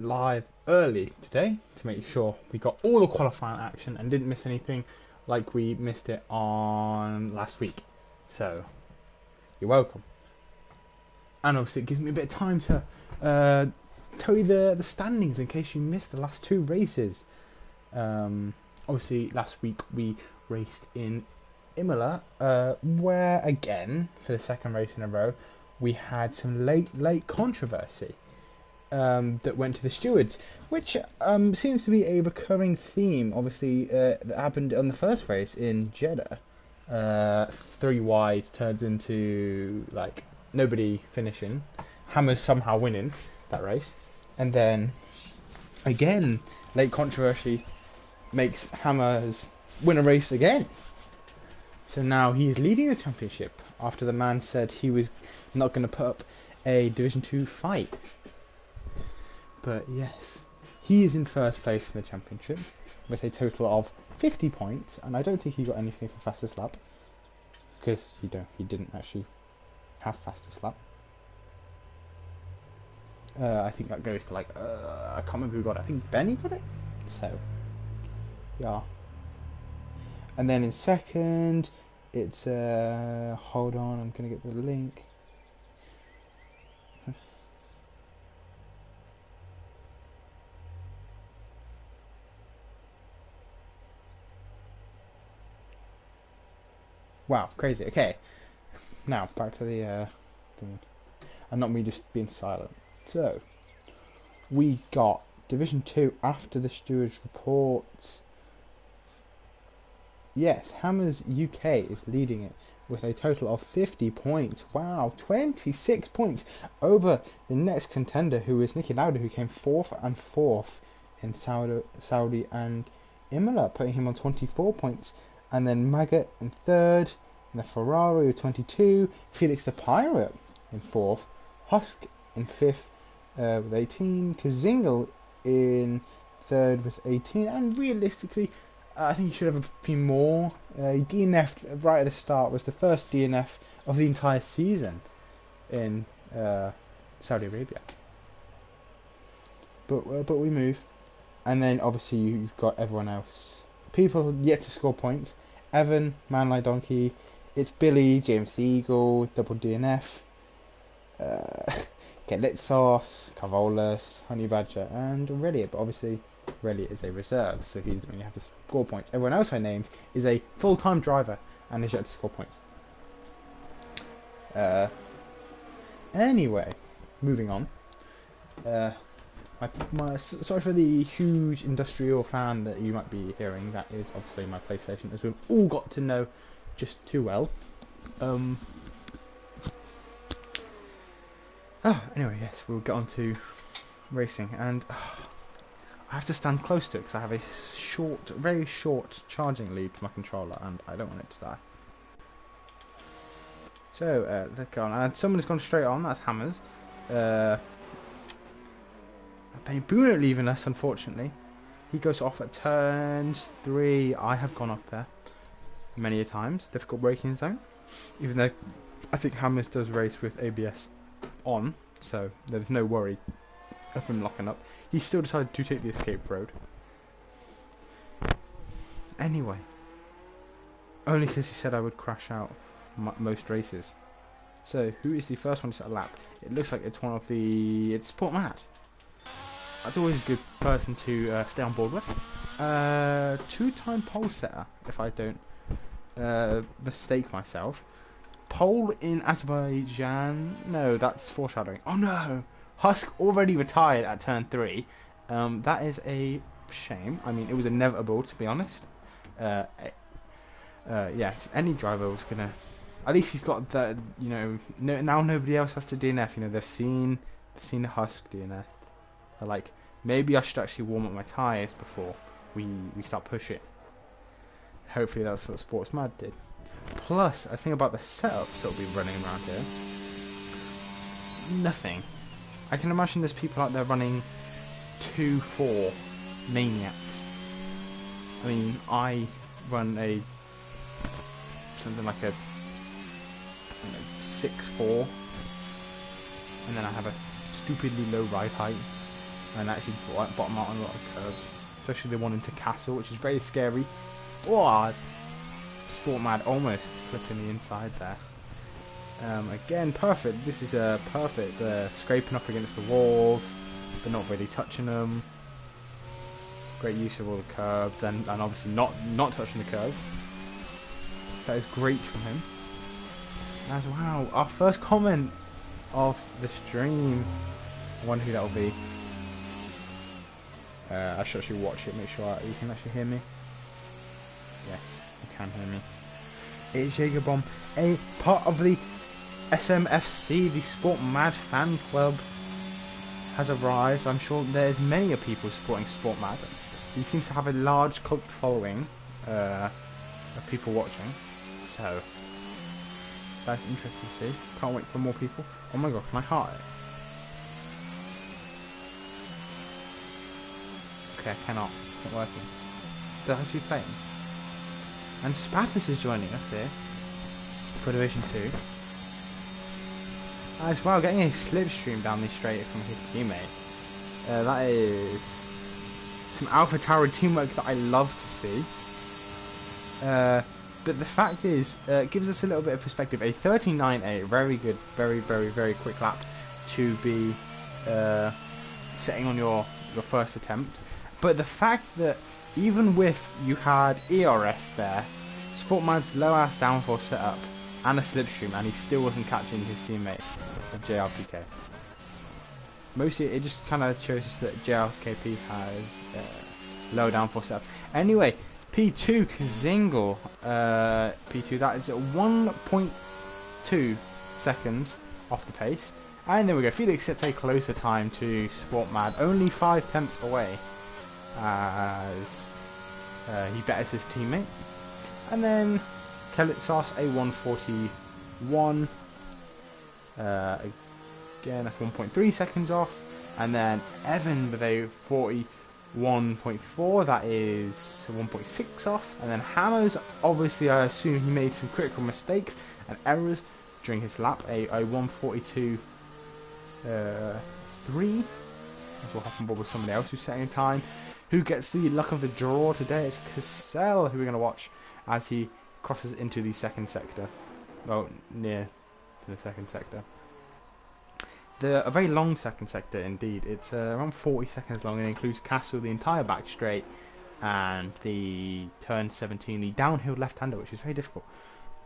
live early today to make sure we got all the qualifying action and didn't miss anything like we missed it on last week. So, you're welcome. And obviously it gives me a bit of time to tell you the standings in case you missed the last two races. Obviously last week we raced in Imola, where again, for the second race in a row, we had some late controversy that went to the stewards, which seems to be a recurring theme. Obviously, that happened on the first race in Jeddah. 3 wide turns into like nobody finishing. Hammer's somehow winning that race, and then again, late controversy makes Hammers win a race again. So now he is leading the championship after the man said he was not going to put up a Division 2 fight. But yes, he is in first place in the championship with a total of 50 points, and I don't think he got anything for fastest lap because he didn't actually have fastest lap. I think that goes to like I can't remember who got it. I think Benny got it. So yeah. And then in second, it's hold on, I'm gonna get the link. Wow, crazy. Okay, now back to the thing, and not me just being silent. So we got Division 2 after the stewards reports. Yes, Hammers UK is leading it with a total of 50 points. Wow, 26 points over the next contender, who is Niki Lauda, who came fourth in Saudi and Imola, putting him on 24 points. And then Maggot in third, and the Ferrari with 22, Felix the Pirate in fourth, Husk in fifth with 18, Kazingle in third with 18, and realistically, I think he should have a few more. He DNF'd right at the start, was the first DNF of the entire season in Saudi Arabia. But we move, and then obviously you've got everyone else. People yet to score points. Evan, Man Like Donkey, it's Billy, James the Eagle, Double DNF, Get Lit Sauce, Carvolus, Honey Badger, and Reliant. But obviously Reliant is a reserve, so he doesn't really have to score points. Everyone else I named is a full-time driver and is yet to score points. Anyway, moving on. Sorry for the huge industrial fan that you might be hearing. That is obviously my PlayStation, as we've all got to know just too well. Anyway, yes, we'll get on to racing, and I have to stand close to it because I have a very short charging lead to my controller, and I don't want it to die. So let's go on, and someone's gone straight on. That's Hammers. Benny Boone leaving us, unfortunately. He goes off at turns 3. I have gone off there many a times. Difficult braking zone. Even though I think Hammers does race with ABS on, so there's no worry of him locking up. He still decided to take the escape road. Anyway. Only because he said I would crash out most races. So, who is the first one to set a lap? It looks like it's one of the... It's Sport Mad. That's always a good person to stay on board with. 2-time pole setter, if I don't mistake myself. Pole in Azerbaijan. No, that's foreshadowing. Oh no! Husk already retired at turn 3. That is a shame. I mean, it was inevitable, to be honest. Yeah, any driver was gonna... At least he's got that, you know, now nobody else has to DNF. You know, they've seen the Husk DNF. Like, maybe I should actually warm up my tyres before we start pushing. Hopefully that's what Sports Mad did. Plus, I think about the setups that will be running around here. Nothing. I can imagine there's people out there running 2-4 Maniacs. I mean, I run something like a 6-4, and then I have a stupidly low ride height. and actually bottom out on a lot of curves, especially the one into Castle, which is very scary. Oh, Sport Mad almost clipping the inside there. Again, perfect. This is a perfect scraping up against the walls, but not really touching them. Great use of all the curves, and obviously not touching the curves. That is great from him. As wow, our first comment of the stream. I wonder who that will be. I should actually watch it, make sure you can actually hear me. Yes, you can hear me. It's Jagerbomb, a part of the SMFC, the Sport Mad fan club, has arrived. I'm sure there's many people supporting Sport Mad. He seems to have a large cult following of people watching, so that's interesting to see. Can't wait for more people. Oh my god, can I heart it? Okay, I cannot. It's not working. Does it have to be playing? And Spathis is joining us here for Division 2. As well, getting a slipstream down the straight from his teammate. That is some Alpha Tower teamwork that I love to see. But the fact is, it gives us a little bit of perspective. A 39.8, very good, very quick lap to be setting on your first attempt. But the fact that even with you had ERS there, Sportman's low ass downforce setup and a slipstream, and he still wasn't catching his teammate of JRPK. Mostly it just kind of shows us that JRKP has low downforce setup. Anyway, P2 Kazingle, P2, that is at 1.2 seconds off the pace. And there we go, Felix sets a closer time to Sportmad, only 5 tenths away, as he betters his teammate. And then Kelitsos a 141, again that's 1.3 seconds off. And then Evan with a 41.4, that is 1.6 off. And then Hammers, obviously I assume he made some critical mistakes and errors during his lap, a 142.3. That's what happened with somebody else who's setting a time. Who gets the luck of the draw today? It's Cassell, who we're going to watch as he crosses into the second sector. Well, near to the second sector. A very long second sector indeed. It's around 40 seconds long and includes Castle, the entire back straight, and the turn 17, the downhill left-hander, which is very difficult.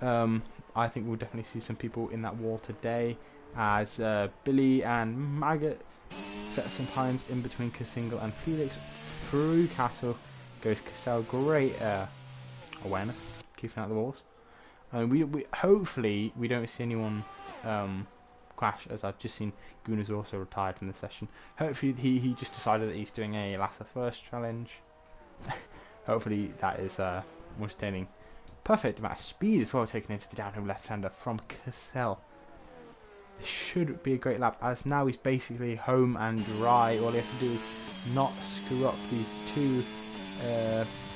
I think we'll definitely see some people in that wall today, as Billy and Maggot set some times in between Kasingle and Felix. Through Castle goes Cassell. Great awareness, keeping out the walls. We hopefully we don't see anyone crash, as I've just seen Guna's also retired from the session. Hopefully he just decided that he's doing a Lassa first challenge. Hopefully that is maintaining perfect amount of speed as well, taken into the downhill left-hander from Cassell. This should be a great lap, as now he's basically home and dry. All he has to do is not screw up these two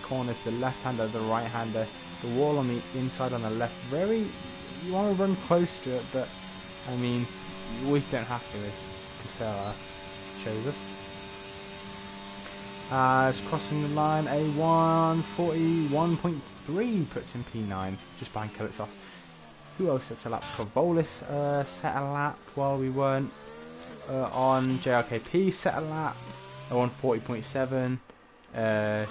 corners, the left-hander, the right-hander, the wall on the inside on the left. You want to run close to it, but I mean, you always don't have to, as Cassell shows us. As crossing the line, a 141.3 puts in P9, just behind Kelitsos. Who else sets a lap? Corvolis set a lap while we weren't on. JRKP set a lap at 140.7.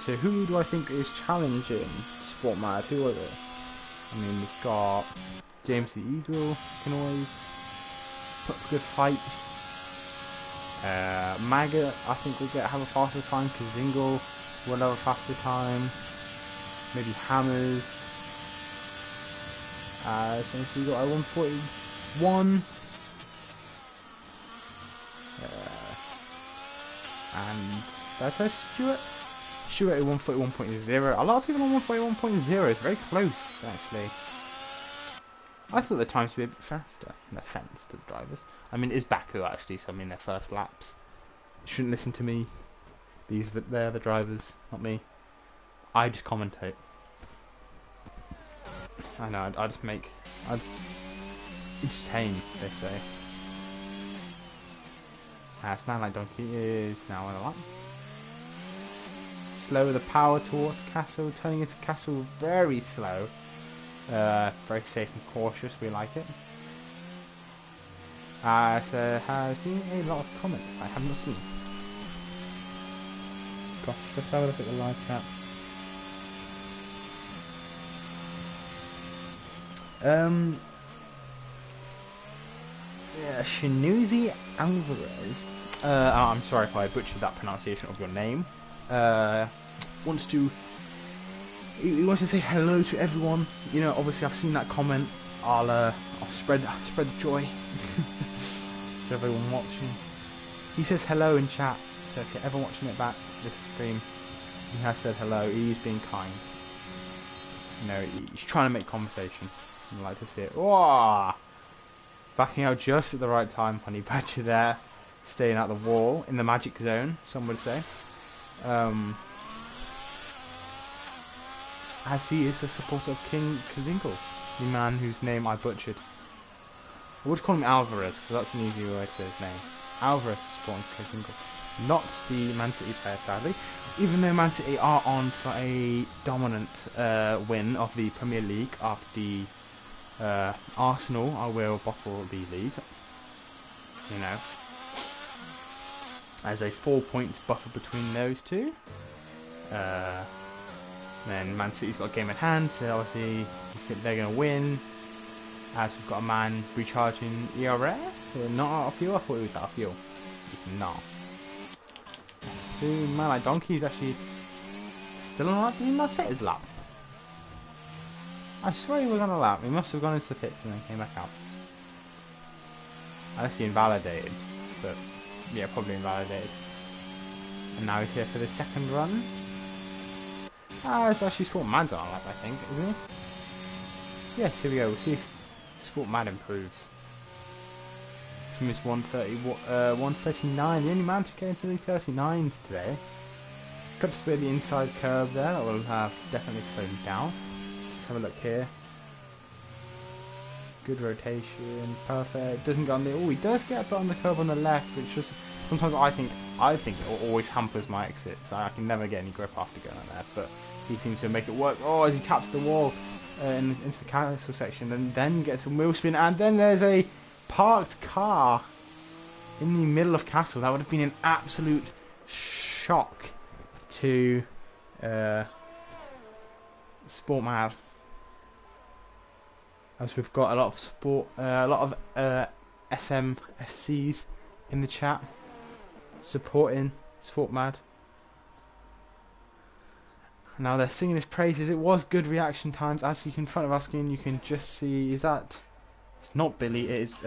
So who do I think is challenging Sport Mad? Who are they? I mean, we've got James the Eagle, can always put up a good fight. Maggot, I think will have a faster time. Kazingle will have a faster time. Maybe Hammers. So you got a 141. And that's where Stuart at 141.0. A lot of people on 141.0 is very close, actually. I thought the times would be a bit faster. No offense to the drivers. I mean, it is Baku actually, so I mean their first laps. You shouldn't listen to me. They're the drivers, not me. I just commentate. I know, I just entertain, they say. As Man Like Donkey is now on a lap. Slow the power towards Castle, turning into Castle very slow. Very safe and cautious, we like it. As there has been a lot of comments I have not seen. Gosh, let's have a look at the live chat. Yeah, Shinuzi Alvarez. I'm sorry if I butchered that pronunciation of your name. Wants to. He wants to say hello to everyone. You know, obviously I've seen that comment. I'll spread the joy to everyone watching. He says hello in chat, so if you're ever watching it back, this stream, he has said hello. He's being kind. You know, he's trying to make conversation. I'd like to see it. Whoa! Backing out just at the right time, Honey Badger there, staying at the wall in the magic zone. Some would say. As he is a supporter of King Kazingle, the man whose name I butchered. I would call him Alvarez, because that's an easier way to say his name. Alvarez is supporting Kazingle, not the Man City player, sadly. Even though Man City are on for a dominant win of the Premier League after the Arsenal, I will bottle the league. You know, as a 4 points buffer between those two. Then Man City's got a game in hand, so obviously they're going to win. As we've got a man recharging ERS, not out of fuel. I thought he was out of fuel. He's not. So Man Like Donkey is actually still on a lap. Did he not set his lap? I swear he was on a lap. He must have gone into the pits and then came back out. Unless he invalidated, but yeah, probably invalidated. And now he's here for the second run. It's actually Sport Mad's on a lap, I think, isn't he? Yes, here we go. We'll see if Sport Mad improves. From his 139, the only man to get into the 39s today. Clips a bit of the inside curve there, that will have definitely slowed him down. Let's have a look here. Good rotation, perfect. Doesn't get on the. Oh, he does get a bit on the curve on the left, which just sometimes I think it always hampers my exits. I can never get any grip after going like that, but he seems to make it work. Oh, as he taps the wall into the castle section, and then gets a wheel spin, and then there's a parked car in the middle of castle. That would have been an absolute shock to Sport Mad. As we've got a lot of SMFCs in the chat supporting Sport Mad. Now they're singing his praises. It was good reaction times. As you can, in front of our screen, you can just see. Is that? It's not Billy. It is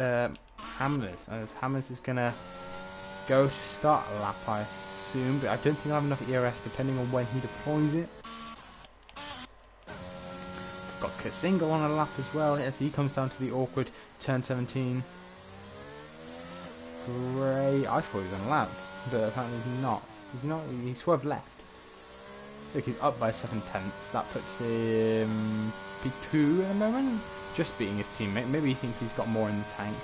Hammers. As Hammers is gonna go to start a lap, I assume. But I don't think I have enough ERS, depending on when he deploys it. Got Kazingle on a lap as well as he comes down to the awkward turn 17. Great. I thought he was on a lap, but apparently he's not. He's not. He swerved left. Look, he's up by 7/10. That puts him P2 at the moment. Just beating his teammate. Maybe he thinks he's got more in the tank.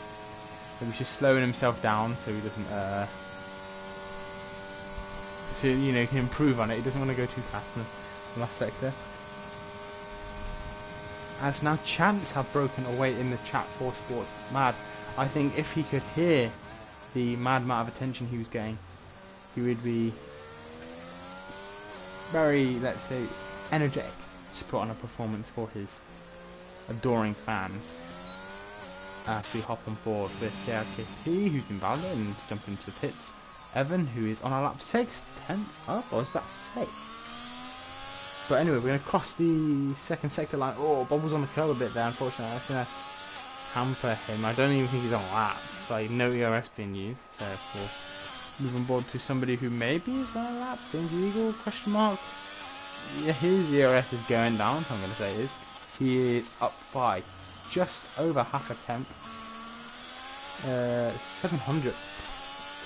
Maybe he's just slowing himself down so he doesn't. So you know he can improve on it. He doesn't want to go too fast in the last sector. As now chants have broken away in the chat for Sport Mad. I think if he could hear the mad amount of attention he was getting, he would be very, let's say, energetic to put on a performance for his adoring fans. As we hop on board with JRKP, who's invalid and jumping into the pits. Evan, who is on our lap 6/10 up, I was about to say. But anyway, we're going to cross the second sector line. Oh, Bobble's on the curb a bit there, unfortunately. That's going to hamper him. I don't even think he's on a lap. Like, no ERS being used, so we'll move on board to somebody who maybe is on a lap. James Eagle, question mark. Yeah, his ERS is going down, so I'm going to say is. He is up by just over half a tenth. 700th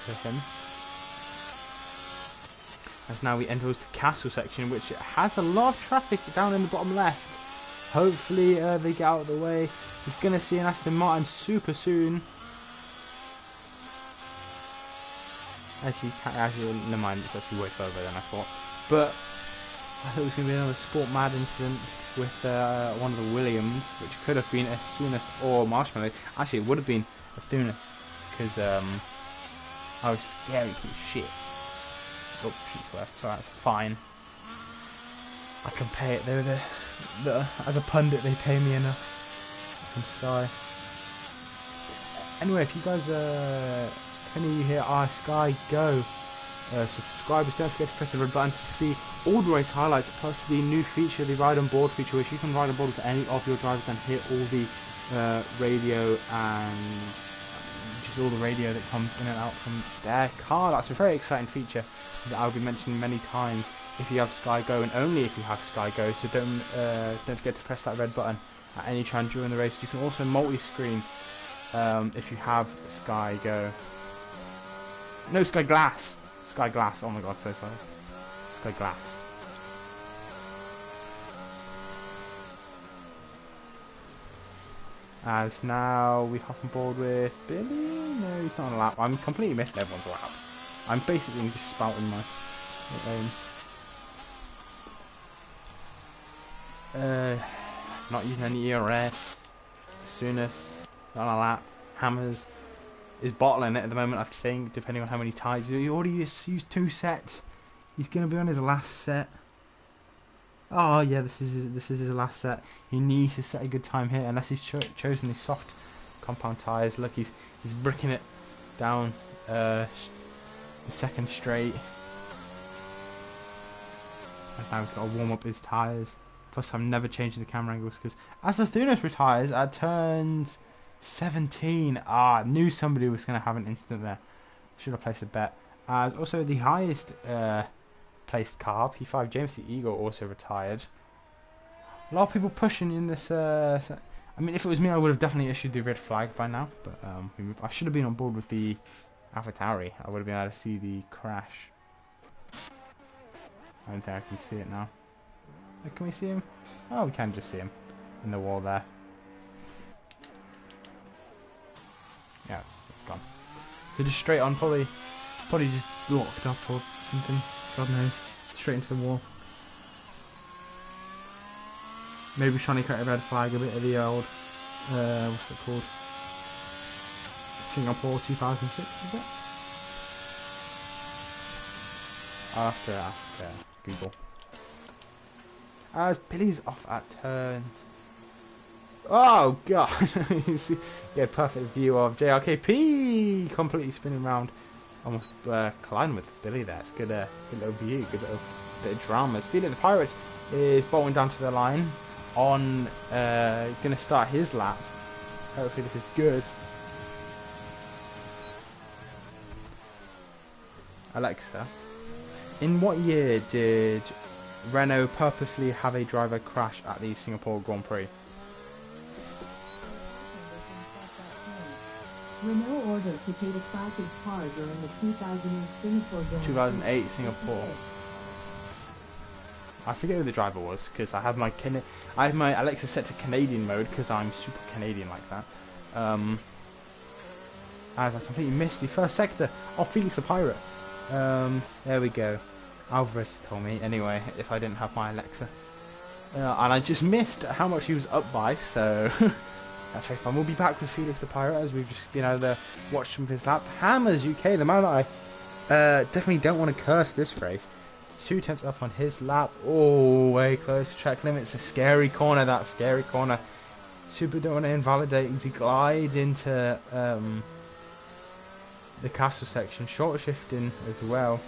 to him. As now we enter the castle section, which has a lot of traffic down in the bottom left. Hopefully they get out of the way. He's going to see an Aston Martin super soon. Actually, never mind. It's actually way further than I thought. But I thought it was going to be another Sport Mad incident with one of the Williams, which could have been Thunis or Marshmallow. Actually, it would have been Thunis, because I was scary to shit. Oh, shit swear. Sorry, that's fine. I can pay it. They're the as a pundit, they pay me enough from Sky. Anyway, if you guys, if any of you here are Sky Go subscribers, don't forget to press the red button to see all the race highlights, plus the new feature, the ride on board feature, which you can ride on board with any of your drivers and hear all the radio and just all the radio that comes in and out from their car. That's a very exciting feature that I'll be mentioning many times if you have Sky Go, and only if you have Sky Go. So don't forget to press that red button at any time during the race. You can also multi-screen if you have Sky Go. No, Sky Glass. Sky Glass. Oh my god, so sorry. Sky Glass. As now we hop on board with Billy. No, he's not on a lap. I'm completely missing everyone's lap. I'm basically just spouting my not using any ERS. Thunis not on a lap. Hammers is bottling it at the moment, I think, depending on how many tyres. He already used 2 sets. He's going to be on his last set. Oh yeah, this is his last set. He needs to set a good time here, unless he's chosen these soft compound tyres. Look, he's bricking it down the second straight. And now he's got to warm up his tyres. Plus, I'm never changing the camera angles because as Thunis retires at turns 17, I knew somebody was going to have an incident there. Should have placed a bet. As also the highest placed car, P5 James the Eagle, also retired. A lot of people pushing in this. I mean, if it was me, I would have definitely issued the red flag by now. But I should have been on board with the AlphaTauri. I would have been able to see the crash. I don't think I can see it now. Can we see him? Oh, we can just see him in the wall there. Yeah, it's gone. So just straight on, probably just locked up or something. God knows. Straight into the wall. Maybe trying to create a red flag, a bit of the old, what's it called? Singapore 2006, is it? I'll have to ask Google. As Billy's off at turns. Oh god! You see, yeah, perfect view of JRKP completely spinning around, almost colliding with Billy there. It's good, good little view, good little bit of drama. As Felix the Pirates is bolting down to the line on, gonna start his lap. Hopefully this is good. Alexa, in what year did Renault purposely have a driver crash at the Singapore Grand Prix? Renault ordered to pay the crash his car during the 2008 Singapore Grand Prix. 2008 Singapore. I forget who the driver was because I have my Alexa set to Canadian mode because I'm super Canadian like that. As I completely missed the first sector of Felix the Pirate. There we go. Alvarez told me anyway if I didn't have my Alexa, and I just missed how much he was up by, so that's very fun. We'll be back with Felix the Pirate as we've just been able to watch some of his lap. Hammers UK, the man that I definitely don't want to curse this race. 2 tenths up on his lap. Oh, way close to track limits. A scary corner, that scary corner. Super don't want to invalidate as he glides into the castle section. Short shifting as well.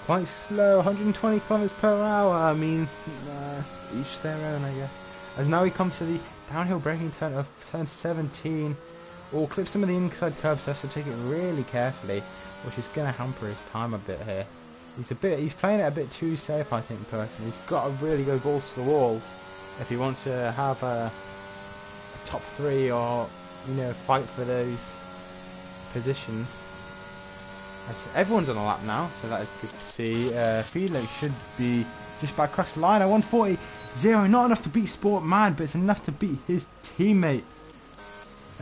Quite slow, 120 kilometers per hour. I mean, each their own, I guess. As now he comes to the downhill braking turn of turn 17. Or clip some of the inside curbs, so has to take it really carefully, which is going to hamper his time a bit here. He's playing it a bit too safe, I think, personally. He's got to really go balls to the walls if he wants to have a top 3 or, you know, fight for those positions. As everyone's on a lap now, so that is good to see. Felix should be just back across the line at 140.0. Not enough to beat Sport Mad, but it's enough to beat his teammate.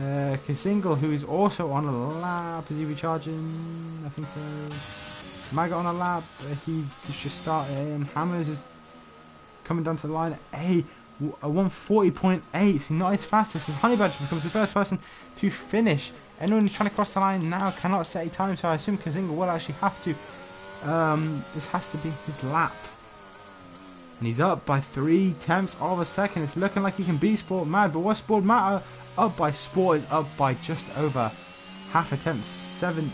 Kasingle, who is also on a lap. Is he recharging? I think so. Maga on a lap. He's just starting. Hammers is coming down to the line. A 140.8. So not as fast as Honey Badger becomes the first person to finish. Anyone who's trying to cross the line now cannot set a time, so I assume Kazinga will actually have to. This has to be his lap. And he's up by 3/10 of a second. It's looking like he can beat Sport Mad, but what's Sport Mad up by? Sport is up by just over half a tenth, 7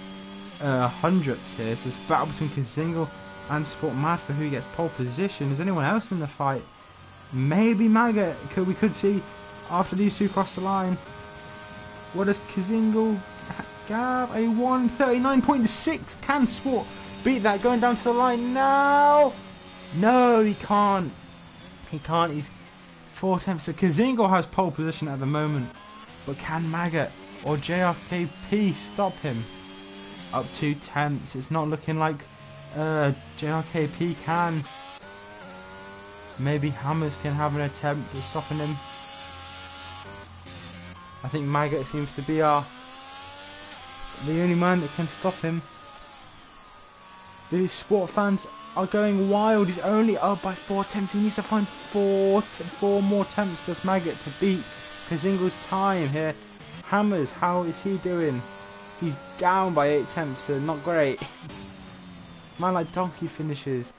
hundredths here. So it's a battle between Kazinga and Sport Mad for who gets pole position. Is anyone else in the fight? Maybe Maga. We could see after these two cross the line. What does Kazinga have? A 139.6. Can Sport beat that? Going down to the line now. No, he can't. He can't. He's 4/10. So Kazinga has pole position at the moment. But can Maga or JRKP stop him? Up 2/10. It's not looking like JRKP can. Maybe Hammers can have an attempt at stopping him. I think Maga seems to be the only man that can stop him. The Sport fans are going wild. He's only up by 4 attempts. He needs to find four more attempts, does Maggot, to beat Kazinga's time here. Hammers, how is he doing? He's down by 8 attempts, so not great. Man like Donkey finishes.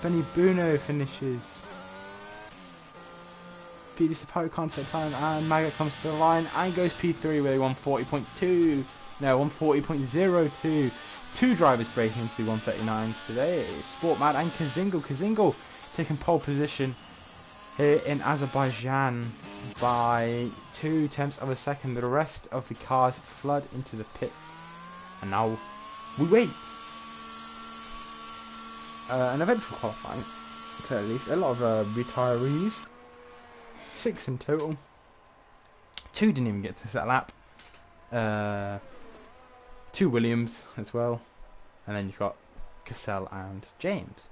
Benny Bruno finishes. Felix the Pirate can't set time, and Maggot comes to the line and goes P3 with a 140.2. No, 140.02. Two drivers breaking into the 139s today. It's Sport Mad and Kazinga. Kazinga taking pole position here in Azerbaijan by 2/10 of a second. The rest of the cars flood into the pits, and now we wait. An eventful qualifying, to at least. A lot of retirees. 6 in total. 2 didn't even get to set a lap. 2 Williams as well. And then you've got Cassell and James.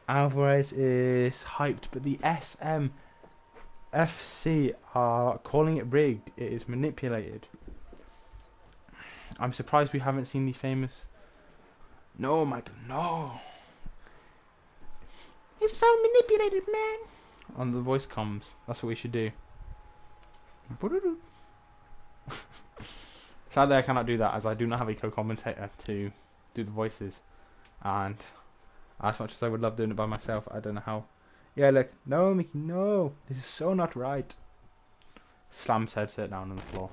Alvarez is hyped, but the SMFC are calling it rigged. It is manipulated. I'm surprised we haven't seen the famous... No, Michael, no. It's so manipulated, man. On the voice comms. That's what we should do. Sadly, I cannot do that as I do not have a co-commentator to do the voices. And as much as I would love doing it by myself, I don't know how. Yeah, look. No, Mickey, no. This is so not right. Slams headset down on the floor.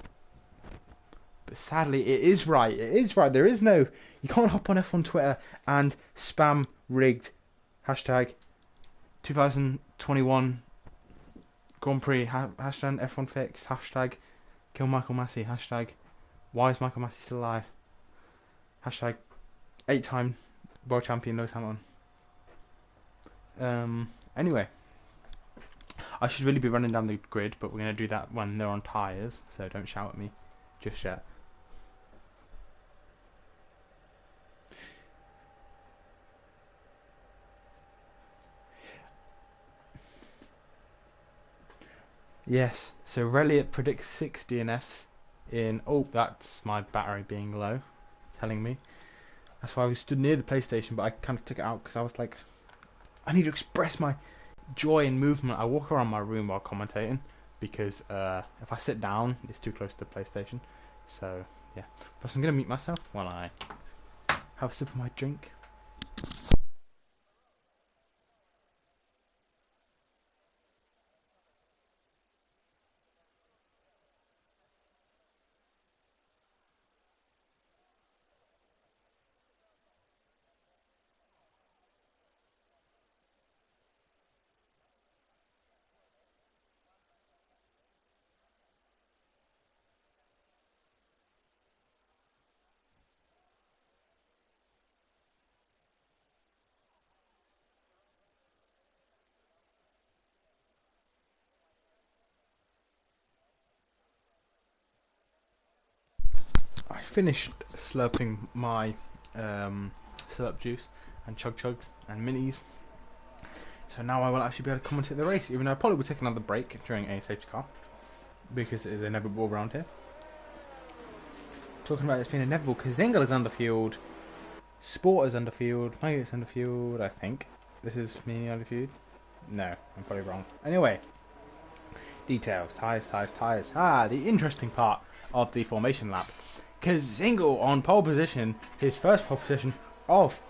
But sadly, it is right. It is right. There is no... You can't hop on F1 Twitter and spam rigged. Hashtag 2021 Grand Prix. Hashtag F1 fix. Hashtag kill Michael Massey. Hashtag why is Michael Massey still alive? Hashtag 8-time world champion Lewis Hamilton. Anyway. I should really be running down the grid, but we're going to do that when they're on tyres. So don't shout at me just yet. Yes, so Reliot predicts 6 DNFs in... Oh, that's my battery being low, telling me. That's why I was stood near the PlayStation, but I kind of took it out because I was like, I need to express my joy and movement. I walk around my room while commentating because if I sit down, it's too close to the PlayStation. So, yeah. Plus, I'm going to mute myself while I have a sip of my drink. I finished slurping my slurp juice and chug chugs and minis. So now I will actually be able to commentate the race, even though I probably will take another break during a safety car, because it is inevitable around here. Talking about it's being inevitable, Kazinga is underfueled, Sport is underfueled, Maggot's underfueled, I think. This is me underfueled? No, I'm probably wrong. Anyway, details, tyres. The interesting part of the formation lap. Kazinga on pole position, his first pole position of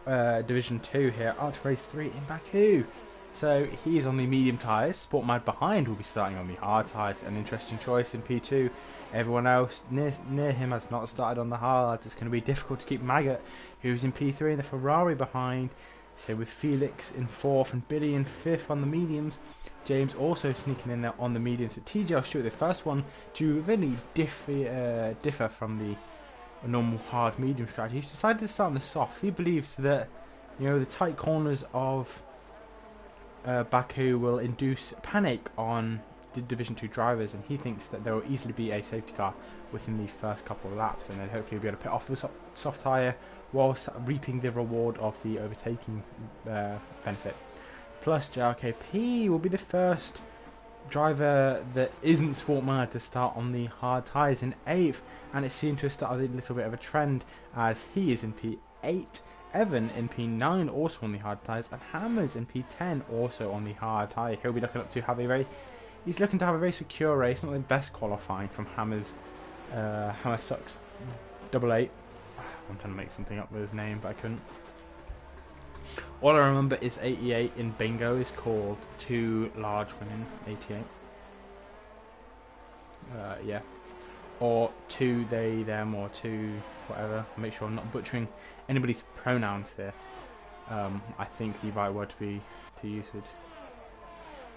Division 2 here after race 3 in Baku. So he's on the medium tyres. Sport Mad behind will be starting on the hard tyres. An interesting choice in P2. Everyone else near him has not started on the hard. It's going to be difficult to keep Maggot, who's in P3, and the Ferrari behind. So with Felix in 4th and Billy in 5th on the mediums. James also sneaking in there on the mediums. But TJ Stewart, the first one to really differ from the normal hard medium strategy. He's decided to start on the softs. He believes that, you know, the tight corners of Baku will induce panic on the Division 2 drivers, and he thinks that there will easily be a safety car within the first couple of laps, and then hopefully he'll be able to pit off the soft tyre whilst reaping the reward of the overtaking benefit. Plus, JRKP will be the first driver that isn't Sport Mad to start on the hard tyres in 8th, and it seems to have started a little bit of a trend as he is in P8, Evan in P9 also on the hard tyres, and Hammers in P10 also on the hard tyre. He'll be looking up to have a very, he's looking to have a very secure race, not the best qualifying from Hammers. Hammer sucks 88. I'm trying to make something up with his name, but I couldn't. All I remember is 88 in bingo is called Too Large Women 88. Yeah. Or to they, them, or to whatever. Make sure I'm not butchering anybody's pronouns here. I think the right word to use would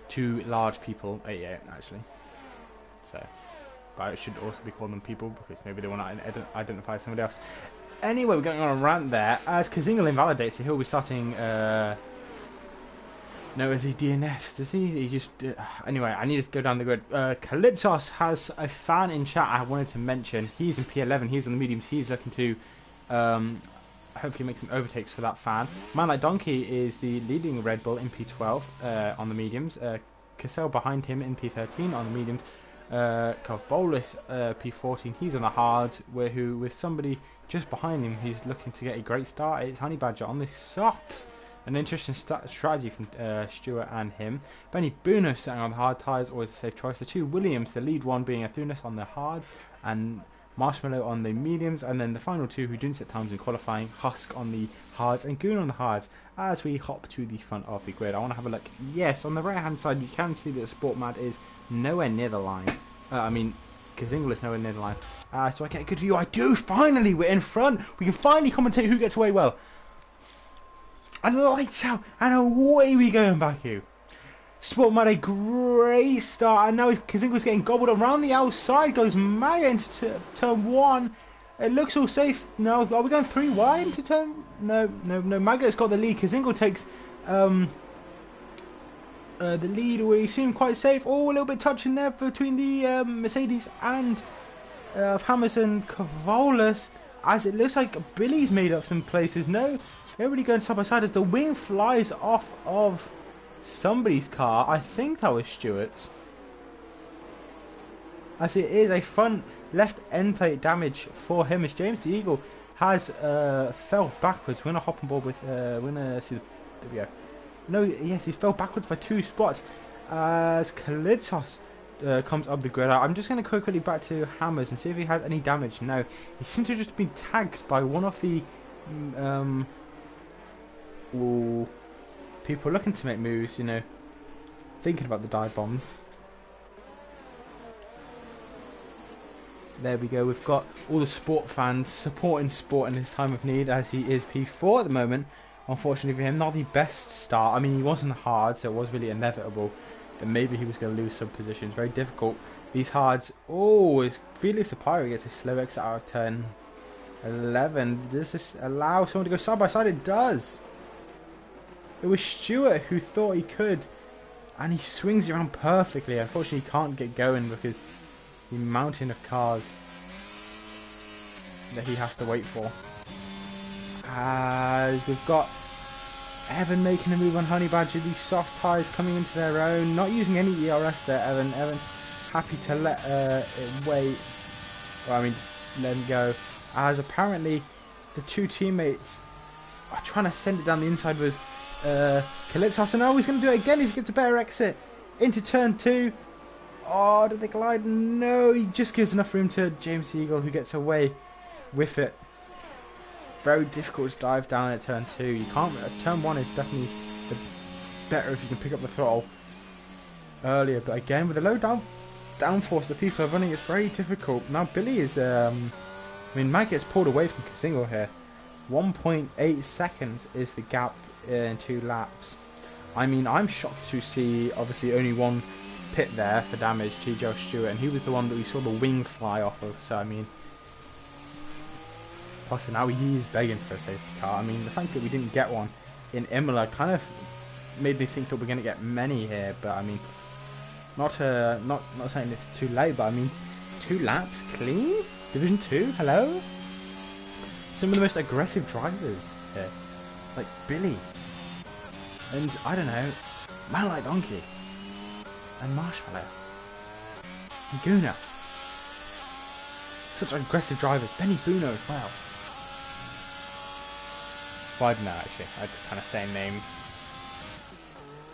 two large people 88 actually. So, but it should also be called them people because maybe they want to identify somebody else. Anyway, we're going on a rant there as Kazinga invalidates it. He'll be starting. No, is he DNFs? Does he? He just. Anyway, I need to go down the grid. Kalitsos has a fan in chat I wanted to mention. He's in P11. He's on the mediums. He's looking to hopefully make some overtakes for that fan. Man Like Donkey is the leading Red Bull in P12 on the mediums. Cassell behind him in P13 on the mediums. Carvolis P14. He's on the hards. With somebody just behind him, he's looking to get a great start. It's Honey Badger on the softs. An interesting strategy from Stewart and him. Benny Bruno sitting on the hard tyres, always a safe choice. The two Williams, the lead one being Athunas on the hards and Marshmallow on the mediums, and then the final two who didn't set times in qualifying, Husk on the hards and Goon on the hards. As we hop to the front of the grid, I want to have a look. Yes, on the right hand side you can see that Sport Mad is nowhere near the line. I mean, Kazinga is nowhere near the line. So I get a good view. I do, finally, we're in front. We can finally commentate who gets away well. And lights out, and away we go in Baku. Sport Mad, a great start, and now Kazinga's getting gobbled around the outside. Goes Maya into turn 1. It looks all safe. No, are we going 3 wide into turn? No. Maggot's got the lead. Kazinga takes the lead. We seem quite safe. Oh, a little bit touching there between the Mercedes and Hammers and Cavolas, as it looks like Billy's made up some places. No. Everybody going side by side as the wing flies off of somebody's car. I think that was Stewart's. As it is a front left end plate damage for him as James the Eagle has fell backwards. We're going to hop on board with, we're going to see, there we go. No, yes, he fell backwards by 2 spots as Kalitos comes up the grid. I'm just going to go quickly back to Hammers and see if he has any damage. No, he seems to have just been tagged by one of the people looking to make moves, you know, thinking about the dive bombs. There we go, we've got all the sport fans supporting Sport in his time of need, as he is P4 at the moment. Unfortunately for him, not the best start. I mean, he wasn't hard, so it was really inevitable that maybe he was going to lose some positions. Very difficult. These hards, oh, as Felix the Pirate gets a slow exit out of turn 11. Does this allow someone to go side by side? It does. It was Stewart who thought he could, and he swings around perfectly. Unfortunately, he can't get going because the mountain of cars that he has to wait for. As we've got Evan making a move on Honey Badger. These soft tyres coming into their own. Not using any ERS there, Evan. Evan happy to let it wait. Well, I mean, just let him go. As apparently the two teammates are trying to send it down the inside was Kalitsos. And oh, he's going to do it again. He's going to better exit into turn 2. Oh, did they glide? No, he just gives enough room to James Eagle, who gets away with it. Very difficult to dive down at turn 2. You can't. Turn 1 is definitely better if you can pick up the throttle earlier. But again, with the low downforce the people are running, it's very difficult. Now Billy is. I mean, Mag gets pulled away from Kazingo here. 1.8 seconds is the gap in 2 laps. I mean, I'm shocked to see obviously only one pit there for damage, T.J. Stewart, and he was the one that we saw the wing fly off of. So I mean. Plus, now he is begging for a safety car. I mean, the fact that we didn't get one in Imola kind of made me think that we're going to get many here. But I mean, not saying it's too late, but I mean, 2 laps clean, Division 2. Hello. Some of the most aggressive drivers here, like Billy, and I don't know, Man Like Donkey, and Marshmallow, and Guna. Such aggressive drivers. Benny Buno as well. Well, I don't know actually, I'm just kind of saying names.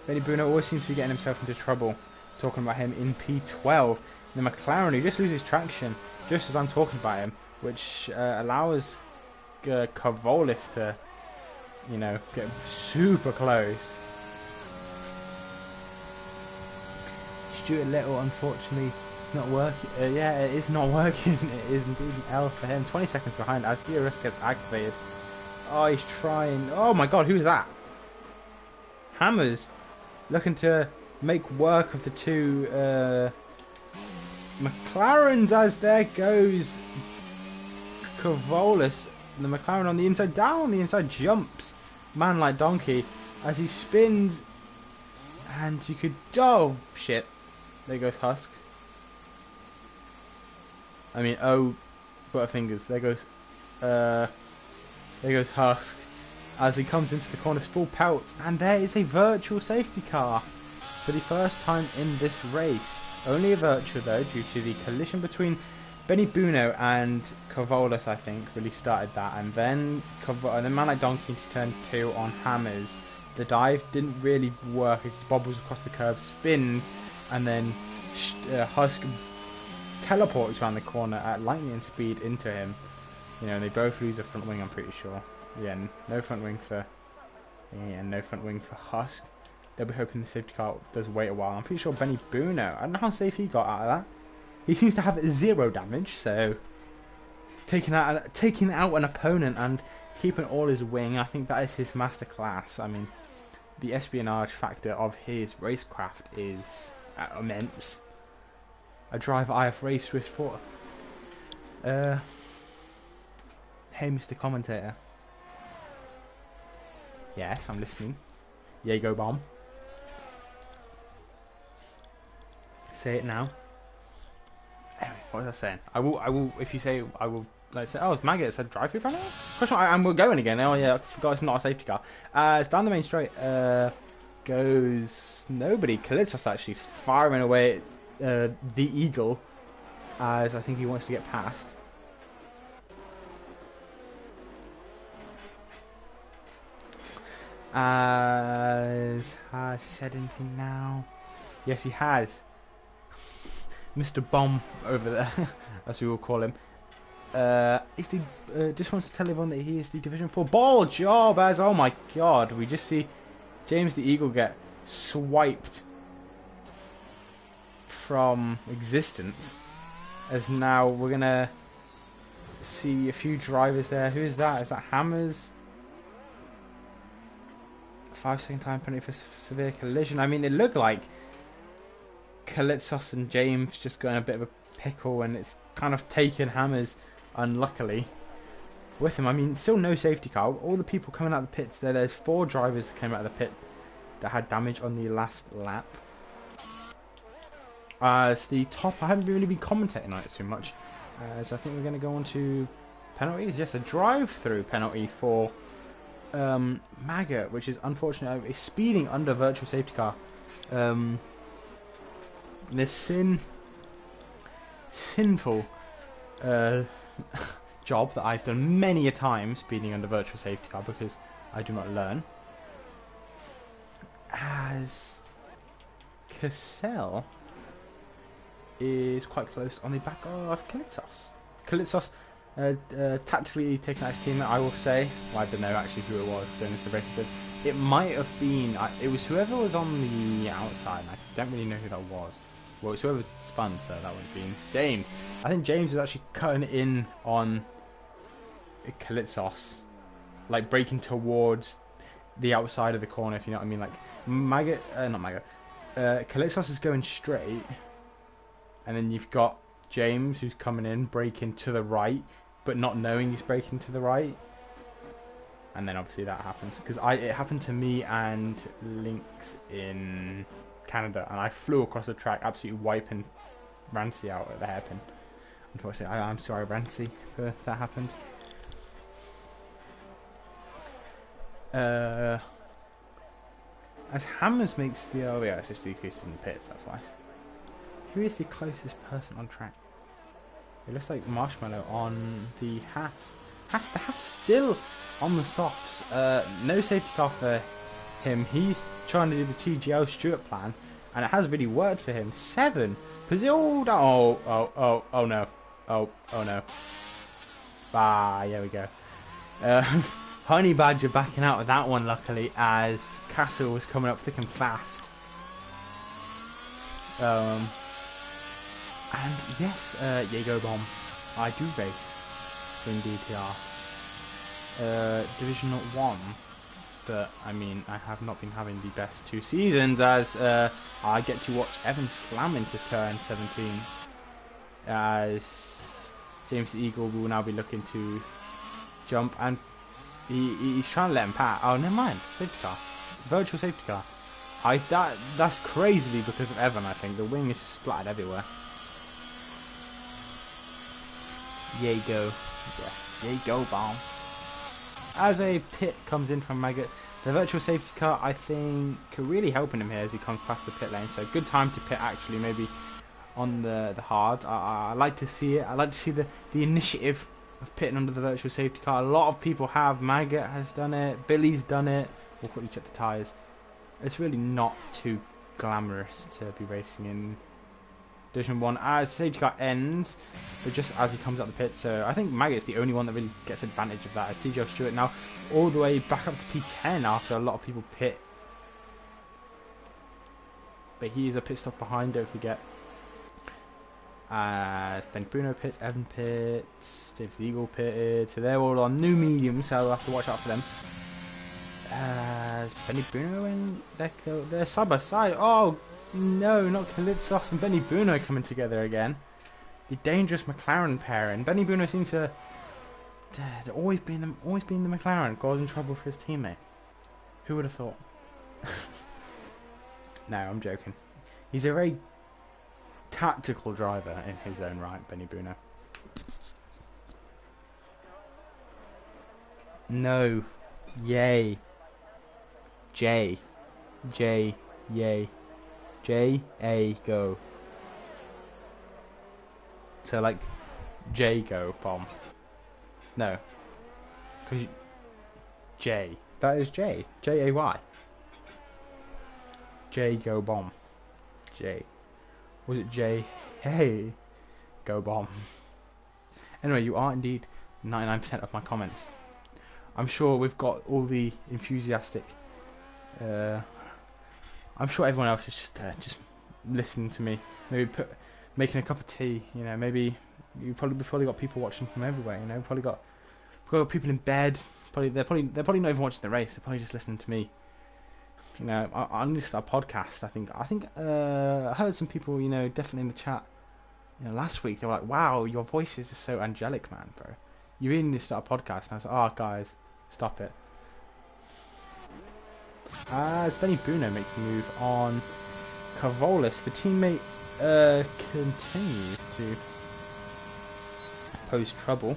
Benny Bruno always seems to be getting himself into trouble. Talking about him in P12. The McLaren, who just loses traction just as I'm talking about him, which allows Cavolis to, you know, get super close. Stuart Little, unfortunately, it's not working. Yeah, it is not working. It is indeed an L for him. 20 seconds behind as DRS gets activated. Oh, he's trying. Oh my god, who is that? Hammers looking to make work of the 2 McLarens as there goes Cavolis. The McLaren on the inside, down the inside, jumps Man Like Donkey as he spins, and you could, oh shit, there goes Husk. I mean, oh Butterfingers, there goes Husk as he comes into the corners full pelt, and there is a virtual safety car for the first time in this race. Only a virtual though, due to the collision between Benny Buno and Cavolis, I think, really started that, and then Man Like Donkey into turn 2 on Hammers. The dive didn't really work as he bobbles across the curve, spins, and then Husk teleports around the corner at lightning speed into him. You know, and they both lose a front wing, I'm pretty sure. Yeah, no front wing for Husk. They'll be hoping the safety car does wait a while. I'm pretty sure Benny Buno, I don't know how safe he got out of that. He seems to have 0 damage, so taking out an opponent and keeping all his wing, I think that is his masterclass. I mean, the espionage factor of his racecraft is immense. A driver I have raced with for. Hey, Mr. Commentator. Yes, I'm listening. Jago Bomb. Say it now. Anyway, what was I saying? I will. If you say, I will. Like say, oh, it's Maggot. It said drive-through panel. And we're going again. Oh yeah, I forgot it's not a safety car. It's down the main straight. Goes nobody. Kalitsos actually is firing away at the Eagle, as I think he wants to get past. Has he said anything now? Yes, he has. Mr. Bomb over there, as we will call him. Just wants to tell everyone that he is the Division 4 ball job. As oh my god, we just see James the Eagle get swiped from existence. As now we're gonna see a few drivers there. Who is that? Is that Hammers? 5-second time penalty for severe collision. I mean, it looked like Kalitsos and James just got in a bit of a pickle, and it's kind of taken Hammers, unluckily, with him. I mean, still no safety car. All the people coming out of the pits there's 4 drivers that came out of the pit that had damage on the last lap. As the top, I haven't really been commentating on it too much, as I think we're going to go on to penalties. Yes, a drive-through penalty for Maggot, which is unfortunately is speeding under virtual safety car. This sinful job that I've done many a time, speeding under virtual safety car, because I do not learn. As Cassell is quite close on the back of Kalitsos. Kalitsos tactically taking out his teammate, I will say. Well, I don't know actually who it was going into the braking. It might have been, it was whoever was on the outside. I don't really know who that was. Well, it's whoever spun, so that would have been James. I think James is actually cutting in on Kalitsos, like braking towards the outside of the corner, if you know what I mean. Like Kalitsos is going straight, and then you've got James who's coming in, braking to the right, but not knowing he's braking to the right. And then obviously that happens because it happened to me and Lynx in Canada, and I flew across the track, absolutely wiping Rancy out at the hairpin. Unfortunately, I'm sorry, Rancy, for that happened. As Hammers makes the it's just DTR in the pits, that's why. Who is the closest person on track? It looks like Marshmallow on the Haas. The Haas still on the softs. No safety car for him. He's trying to do the TGL Stewart plan, and it has really worked for him. 7. Oh no. Oh no. Here we go. Honey Badger backing out of that one, luckily, as Castle was coming up thick and fast. And yes, Jago Bomb. I do race in DTR. Division 1. But, I mean, I have not been having the best 2 seasons, as I get to watch Evan slam into turn 17. As James the Eagle will now be looking to jump, and he's trying to let him pass. Oh, never mind. Safety car. Virtual safety car. That's crazily because of Evan, I think. The wing is splattered everywhere. Jago. Yeah. Jago Bomb. As a pit comes in from Maggot, the virtual safety car, I think, could really helping him here as he comes past the pit lane. So good time to pit, actually, maybe on the hard. I like to see it. I like to see the initiative of pitting under the virtual safety car. A lot of people have. Maggot has done it. Billy's done it. We'll quickly check the tyres. It's really not too glamorous to be racing in Division 1 as safety car ends, but just as he comes out the pit. So I think Maggot's the only one that really gets advantage of that, as TGL Stewart now all the way back up to P10 after a lot of people pit. But he is a pit stop behind, don't forget. As Ben Bruno pits, Evan pits, James the Eagle pitted, so they're all on new mediums, so we'll have to watch out for them. As Benny Bruno and they're side by side. Oh no, not Kalitsos and Benny Bruno coming together again. The dangerous McLaren pairing. Benny Bruno seems to always be in the McLaren, causing trouble for his teammate. Who would have thought? No, I'm joking. He's a very tactical driver in his own right, Benny Bruno. No. Yay. J. Yay. J-A, go. So like, J-go, bomb. No. Because J. That is J. J-A-Y. J-go, bomb. J. Was it J? Hey. Go, bomb. Anyway, you are indeed 99% of my comments. I'm sure we've got all the enthusiastic... I'm sure everyone else is just listening to me. Maybe making a cup of tea. You know, maybe we've probably got people watching from everywhere. You know, we've got people in bed. They're probably not even watching the race. They're probably just listening to me. You know, I need to start a podcast. I think I heard some people. You know, definitely in the chat. You know, last week they were like, "Wow, your voice is just so angelic, man, bro. You really need to start a podcast." And I was like, "Oh, guys, stop it." As Benny Bruno makes the move on Cavolis, the teammate continues to pose trouble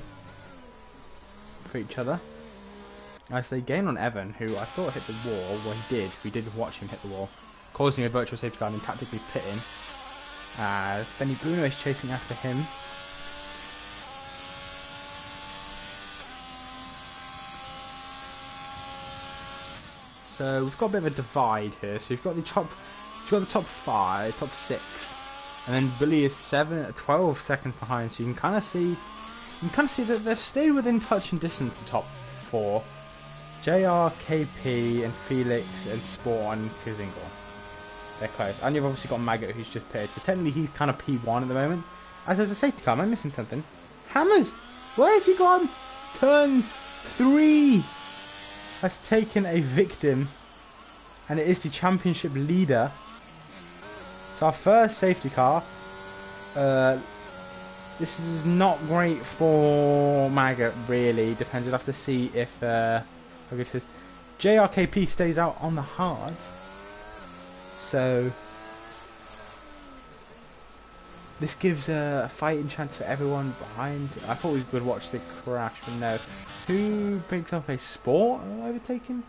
for each other. As they gain on Evan, who I thought hit the wall. Well, he did. We did watch him hit the wall, causing a virtual safety car and tactically pitting. As Benny Bruno is chasing after him. So we've got a bit of a divide here. So you've got the top 5, top 6, and then Billy is 12 seconds behind. So you can kind of see that they've stayed within touching distance. The top 4, JR, KP, and Felix, and Sport and Kazingle. They're close. And you've obviously got Maggot, who's just pitted. So technically he's kind of P1 at the moment. As there's a safety car, am I missing something? Hammers, where's he gone? Turns 3 has taken a victim, and it is the championship leader. So our first safety car. This is not great for Maggot, really. Depends. We'll have to see if I guess this JRKP stays out on the hards. So this gives a fighting chance for everyone behind. I thought we would watch the crash, but no. Who picks up a Sport overtaking?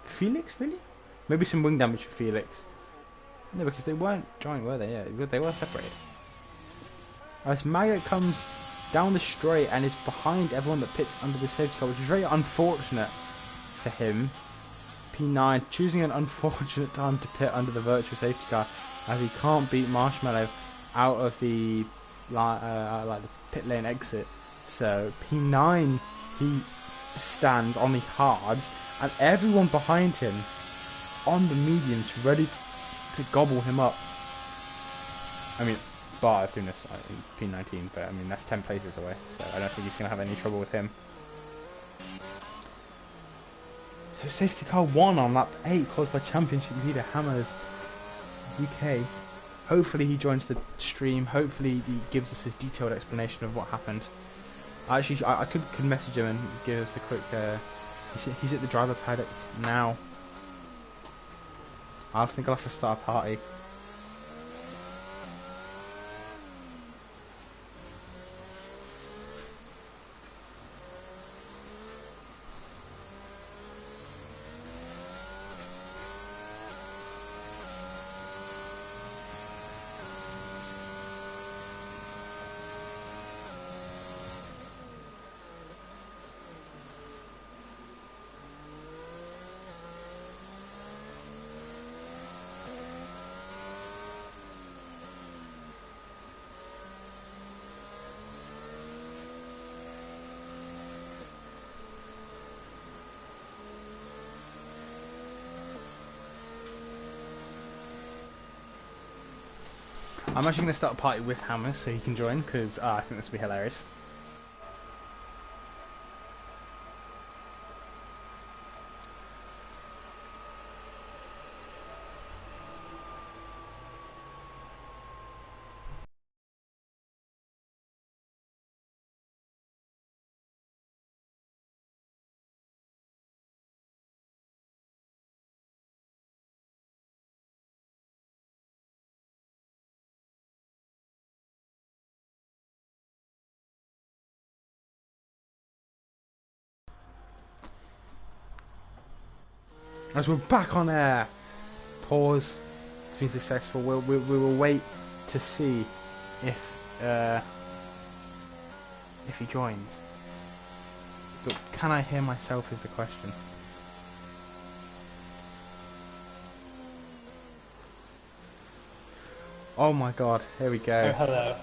Felix, really? Maybe some wing damage for Felix. No, because they weren't joined, were they? Yeah, they were separated. As Maggot comes down the straight and is behind everyone that pits under the safety car, which is very unfortunate for him. P9 choosing an unfortunate time to pit under the virtual safety car, as he can't beat Marshmallow out of the like the pit lane exit. So P9, he stands on the hards, and everyone behind him on the mediums ready to gobble him up. I mean, bar Thunis in P19, but I mean that's 10 places away, so I don't think he's going to have any trouble with him. So safety car 1 on lap 8, caused by championship leader Hammers UK. Hopefully he joins the stream. Hopefully he gives us his detailed explanation of what happened. Actually, I could message him and give us a quick. He's at the driver paddock now. I think I'll have to start a party. I'm actually going to start a party with Hammers so he can join, because I think this will be hilarious. As we're back on air, pause, it's been successful. We will wait to see if he joins. But can I hear myself is the question. Oh my god, here we go. Oh, hello.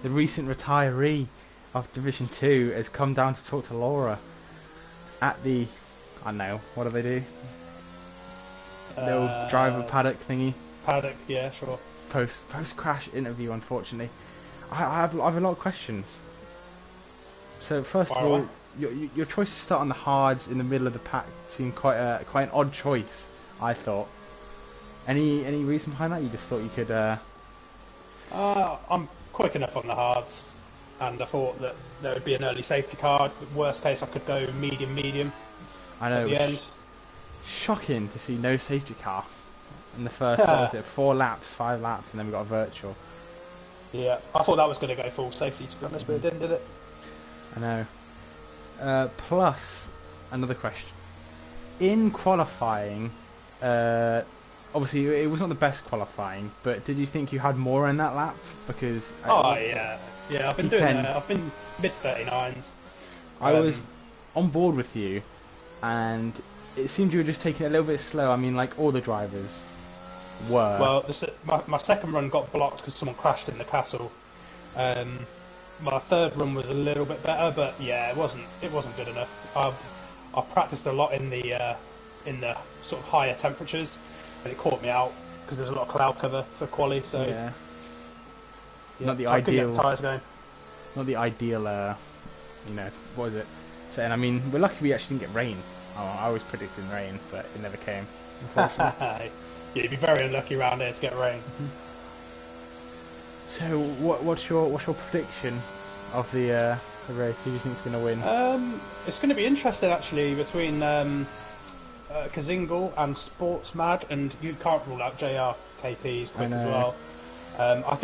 The recent retiree of Division 2 has come down to talk to Laura at the, I don't know, what do they do? Little driver paddock thingy. Paddock, yeah, sure. Post crash interview, unfortunately. I have a lot of questions. So first of all, your choice to start on the hards in the middle of the pack seemed quite an odd choice, I thought. Any reason behind that? You just thought you could. I'm quick enough on the hards, and I thought that there would be an early safety car. Worst case, I could go medium. I know. At the end. Shocking to see no safety car in the first. What was it? 4 laps, 5 laps, and then we got a virtual. Yeah, I thought that was going to go full safety, to be honest, but it didn't, did it? I know. Plus, another question. in qualifying, obviously it was not the best qualifying, but did you think you had more in that lap? Because Oh yeah, yeah. I've been doing. P10. I've been mid 39s. I was on board with you, and it seemed you were just taking it a little bit slow. I mean, like all the drivers were. Well, my second run got blocked because someone crashed in the castle. My third run was a little bit better, but yeah, it wasn't good enough. I've practiced a lot in the sort of higher temperatures, and it caught me out because there's a lot of cloud cover for quali. So yeah. Not the so I couldn't get ideal. the tyres going. Not the ideal. What was it? Saying. I mean, we're lucky we actually didn't get rain. Oh, I was predicting rain, but it never came. Unfortunately. Yeah, you'd be very unlucky around here to get rain. So, what's your prediction of the race? Who do you think is going to win? It's going to be interesting actually between Kazingal and Sportsmad, and you can't rule out JRKP's quick as well. I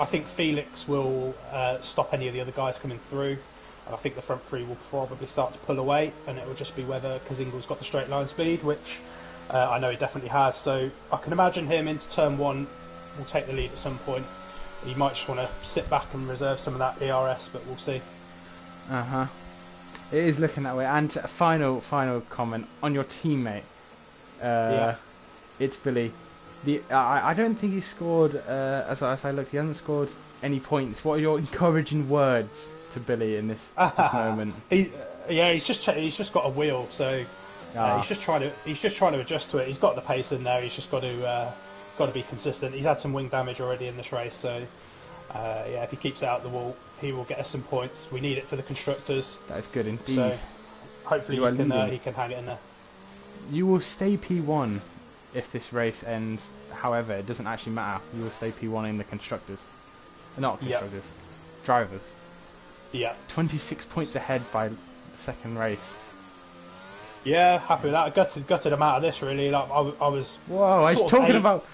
think Felix will stop any of the other guys coming through, and I think the front three will probably start to pull away, and it will just be whether Kazingal's got the straight line speed, which I know he definitely has. So I can imagine him into turn one will take the lead at some point. He might just want to sit back and reserve some of that ERS, but we'll see. It is looking that way. And a final comment on your teammate. It's Billy. I don't think he scored. As I looked, he hasn't scored any points. What are your encouraging words to Billy in this moment? He's just got a wheel, so he's just trying to adjust to it. He's got the pace in there. He's just got to be consistent. He's had some wing damage already in this race, so if he keeps it out the wall, he will get us some points. We need it for the constructors. That is good indeed. So hopefully he can hang it in there. You will stay P1 if this race ends. However, it doesn't actually matter. You will stay P1 in the constructors. Not constructors. Drivers. Yeah. 26 points ahead by the second race. Yeah, happy with that. Gutted him out of this, really. Like, I was. Whoa! I was talking about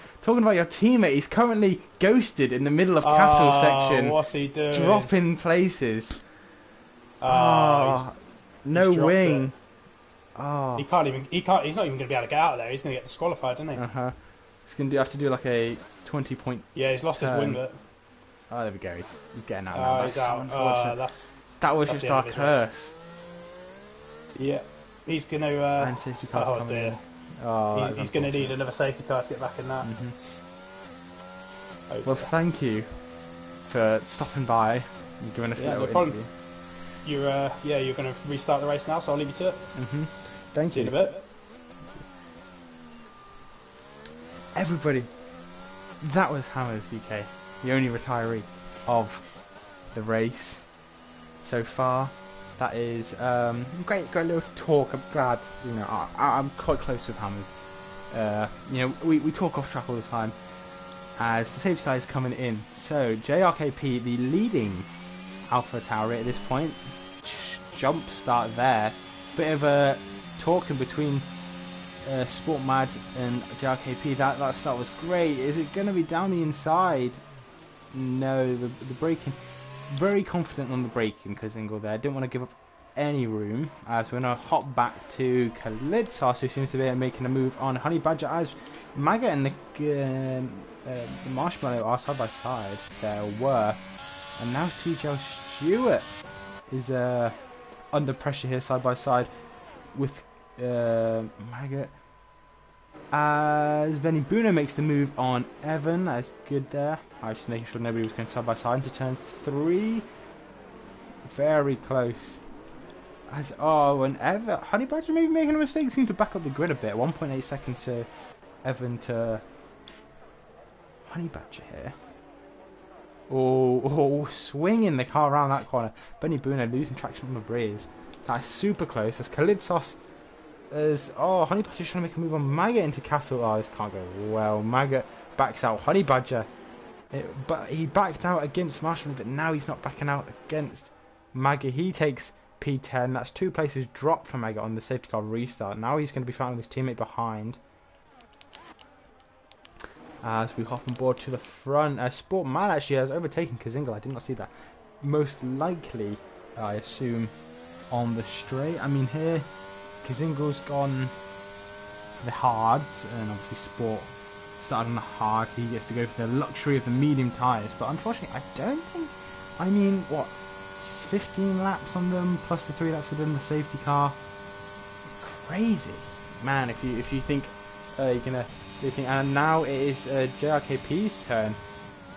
your teammate. He's currently ghosted in the middle of castle section. What's he doing? Dropping places. No wing. It. He can't even. He's not even going to be able to get out of there. He's going to get disqualified, isn't he? He's going to have to do like a 20-point. Yeah, he's lost his winglet. Oh, there we go. He's getting out now. That's so unfortunate. That was just our curse. Yeah. He's going to... and safety cars coming in. Oh, he's going to need another safety car to get back in that. Well, thank you for stopping by and giving us a little interview. You're going to restart the race now, so I'll leave you to it. Thank you. See you in a bit. Everybody, that was Hammers UK, the only retiree of the race so far. That is great little talk. I'm glad, I'm quite close with Hammers. We talk off track all the time as the safety car is coming in. So JRKP, the leading Alpha Tauri at this point, jump start there. Bit of a talking between Sport Mad and JRKP. That start was great. Is it going to be down the inside? No, the braking. Very confident on the braking, Kazingal there. Didn't want to give up any room. As we're going to hop back to Khalidsos, who seems to be making a move on Honey Badger, as Maggot and the Marshmallow are side by side. There were. And now TJ Stewart is under pressure here side by side with Maggot. As Veni Buno makes the move on Evan, that's good there. I was just making sure nobody was going side by side into turn 3. Very close. And Evan, Honey Badger maybe making a mistake, seemed to back up the grid a bit. 1.8 seconds to Evan to Honey Badger here. Swinging the car around that corner. Benny Buno losing traction on the breeze. That's super close. As Khalidsos Honey Badger's trying to make a move on Maggot into Castle. Oh, this can't go well. Maggot backs out Honey Badger. But he backed out against Marshall, but now he's not backing out against Maggot. He takes P10. That's 2 places dropped for Maggot on the safety car restart. Now he's going to be fighting with his teammate behind. As we hop on board to the front. Sport Man actually has overtaken Kazingal. I did not see that. Most likely, I assume, on the straight. I mean, here Kazingal's gone the hards, and obviously Sport started on the hard, so he gets to go for the luxury of the medium tyres. But unfortunately, I don't think. I mean, what? 15 laps on them plus the 3 laps they did in the safety car. Crazy, man. If you think you're gonna do thing, and now it is JRKP's turn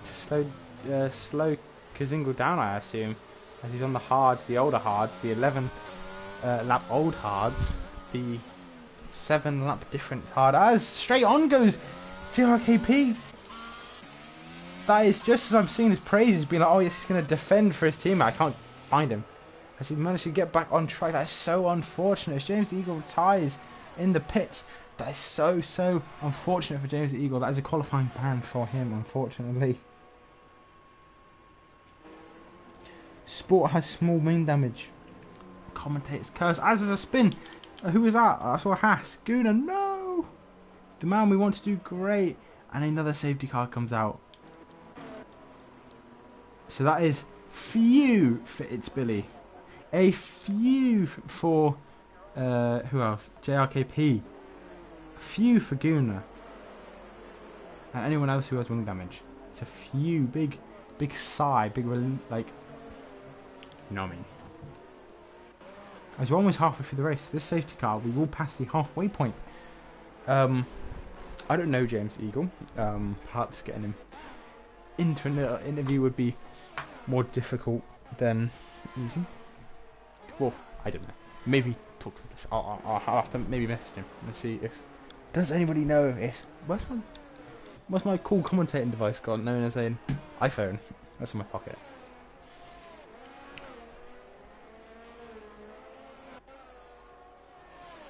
to slow Kazingle down, I assume, as he's on the hards, the older hards, the 11 lap old hards, the 7 lap different hard. As straight on goes JRKP. That is just as I'm seeing his praises, being like, oh yes, he's going to defend for his teammate. I can't find him. As he managed to get back on track. That is so unfortunate. As James the Eagle retires in the pits. That is so unfortunate for James the Eagle. That is a qualifying ban for him, unfortunately. Sport has small main damage. Commentator's curse. As there's a spin. Who was that? I saw Haas. Gunnar, no! The man we want to do great. And another safety car comes out. So that is few for It's Billy. A few for who else? JRKP. A few for Gunnar. And anyone else who has wing damage. It's a few. Big sigh. Big like. You know what I mean. As we're almost halfway through the race, this safety car, we will pass the halfway point. I don't know James Eagle. Perhaps getting him into an interview would be more difficult than easy. Well, I don't know. Maybe talk to this. I'll have to maybe message him and see if. Does anybody know if where's my cool commentating device gone? Known as an iPhone. That's in my pocket.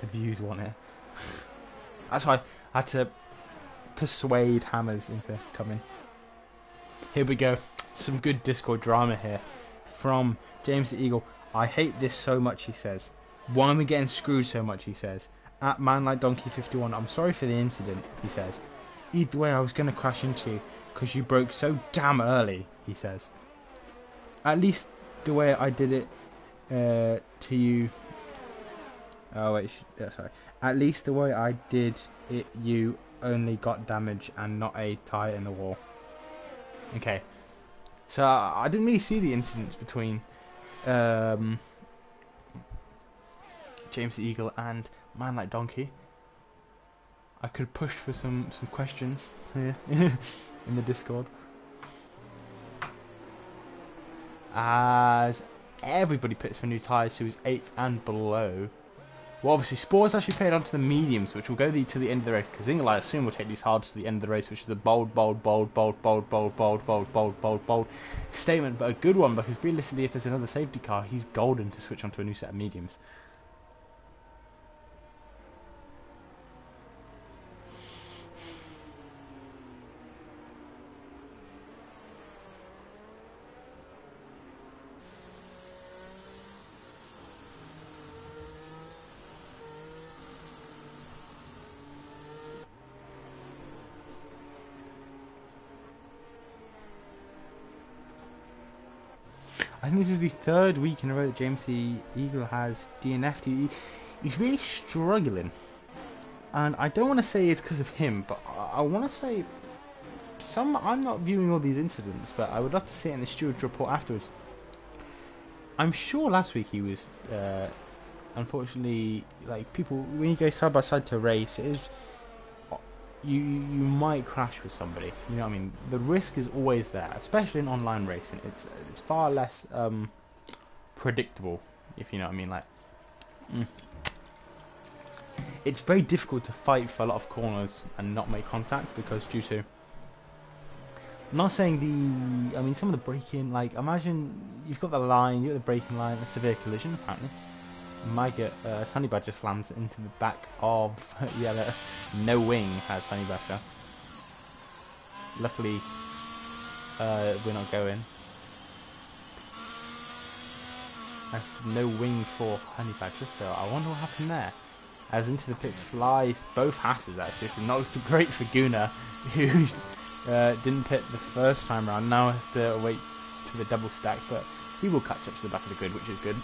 The views want it. That's why I had to persuade Hammers into coming. Here we go. Some good Discord drama here from James the Eagle. I hate this so much, he says. Why am I getting screwed so much, he says. At Man Like Donkey 51, I'm sorry for the incident, he says. Either way, I was going to crash into you because you broke so damn early, he says. At least the way I did it to you. Oh wait, sorry. At least the way I did it, you only got damage and not a tyre in the wall. Okay. So I didn't really see the incidents between James the Eagle and Man Like Donkey. I could push for some questions here in the Discord. As everybody pits for new tyres who is 8th and below. Well, obviously, Sport's actually paid onto the mediums, which will go to the end of the race. Because I assume will take these hards to the end of the race, which is a bold statement, but a good one, because realistically, if there's another safety car, he's golden to switch onto a new set of mediums. I think this is the 3rd week in a row that James the Eagle has DNF'd. He's really struggling. And I don't want to say it's because of him, but I want to say I'm not viewing all these incidents, but I would love to see it in the steward's report afterwards. I'm sure last week he was, unfortunately, like people, when you go side by side to a race, it is, you might crash with somebody. You know what I mean? The risk is always there, especially in online racing. It's far less predictable, if you know what I mean. Like, it's very difficult to fight for a lot of corners and not make contact because due to. I'm not saying I mean some of the braking. Like, imagine you've got the line, you've got the braking line, a severe collision apparently. Might get Honey Badger slams into the back of no wing has Honey Badger. Luckily we're not going. That's no wing for Honey Badger, so I wonder what happened there. As into the pits flies both Hasses actually, so not great for Gunnar, who didn't pit the first time round, now has to wait for the double stack, but he will catch up to the back of the grid, which is good.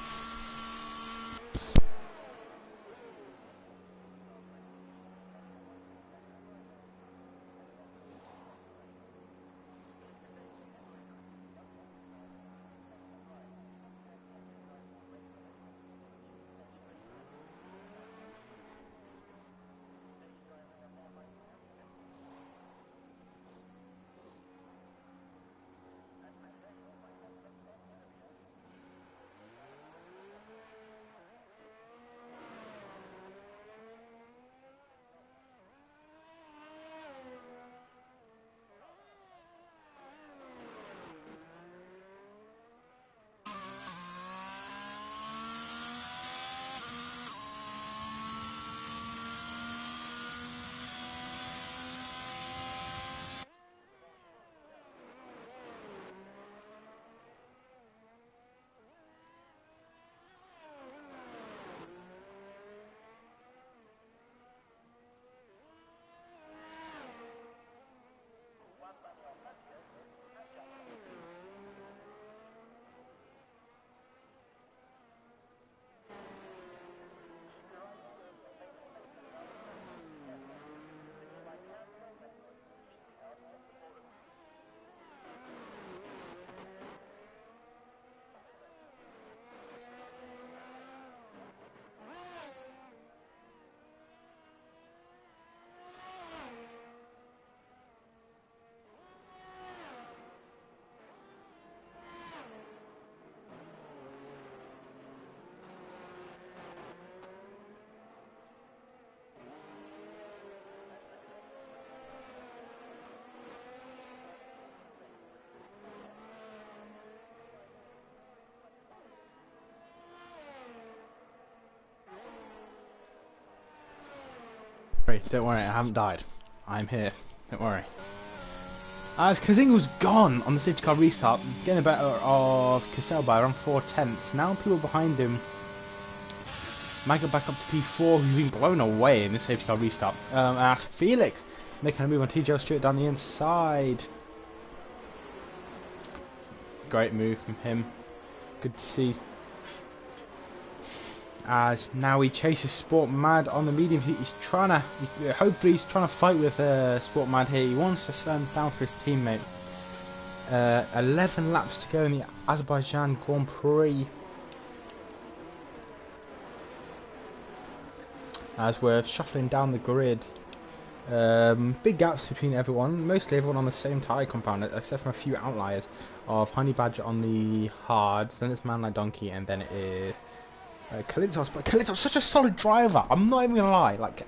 Don't worry, I haven't died. I'm here. Don't worry. As Kazinga's gone on the safety car restart, getting the better of Cassell by around 4/10. Now people behind him might go back up to P4, who's been blown away in the safety car restart. As Felix making a move on TJ Stewart down the inside. Great move from him. Good to see. As now he chases Sport Mad on the medium. He's trying to, hopefully he's trying to fight with Sport Mad here. He wants to slow him down for his teammate. 11 laps to go in the Azerbaijan Grand Prix. As we're shuffling down the grid. Big gaps between everyone, mostly everyone on the same tyre compound, except for a few outliers of Honey Badger on the hards, then it's Man Like Donkey, and then it is Kalitos. But Kalitos, such a solid driver, I'm not even gonna lie. Like,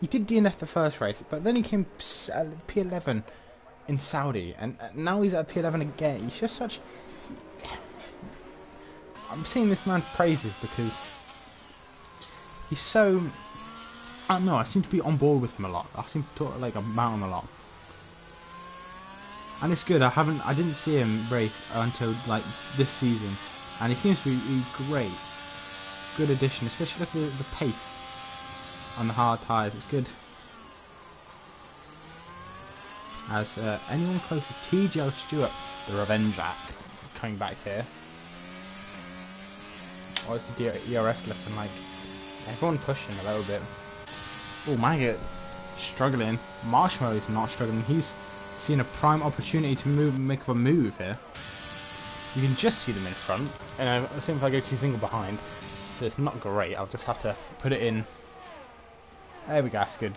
he did DNF the first race, but then he came P11 in Saudi, and now he's at P11 again. He's just such. I'm singing this man's praises because he's so. I don't know, I seem to be on board with him a lot. I seem to talk like about him a lot. And it's good, I didn't see him race until like this season. And he seems to be great. Good addition, especially look at the pace on the hard tyres, it's good. As anyone close to TJ Stewart, the Revenge Act, coming back here. Or is the ERS looking like? Everyone pushing a little bit. Oh, Maggot struggling. Marshmallow is not struggling. He's seen a prime opportunity to make a move here. You can just see them in front. And I think if I go Kizinga behind, so it's not great. I'll just have to put it in. There we go. That's good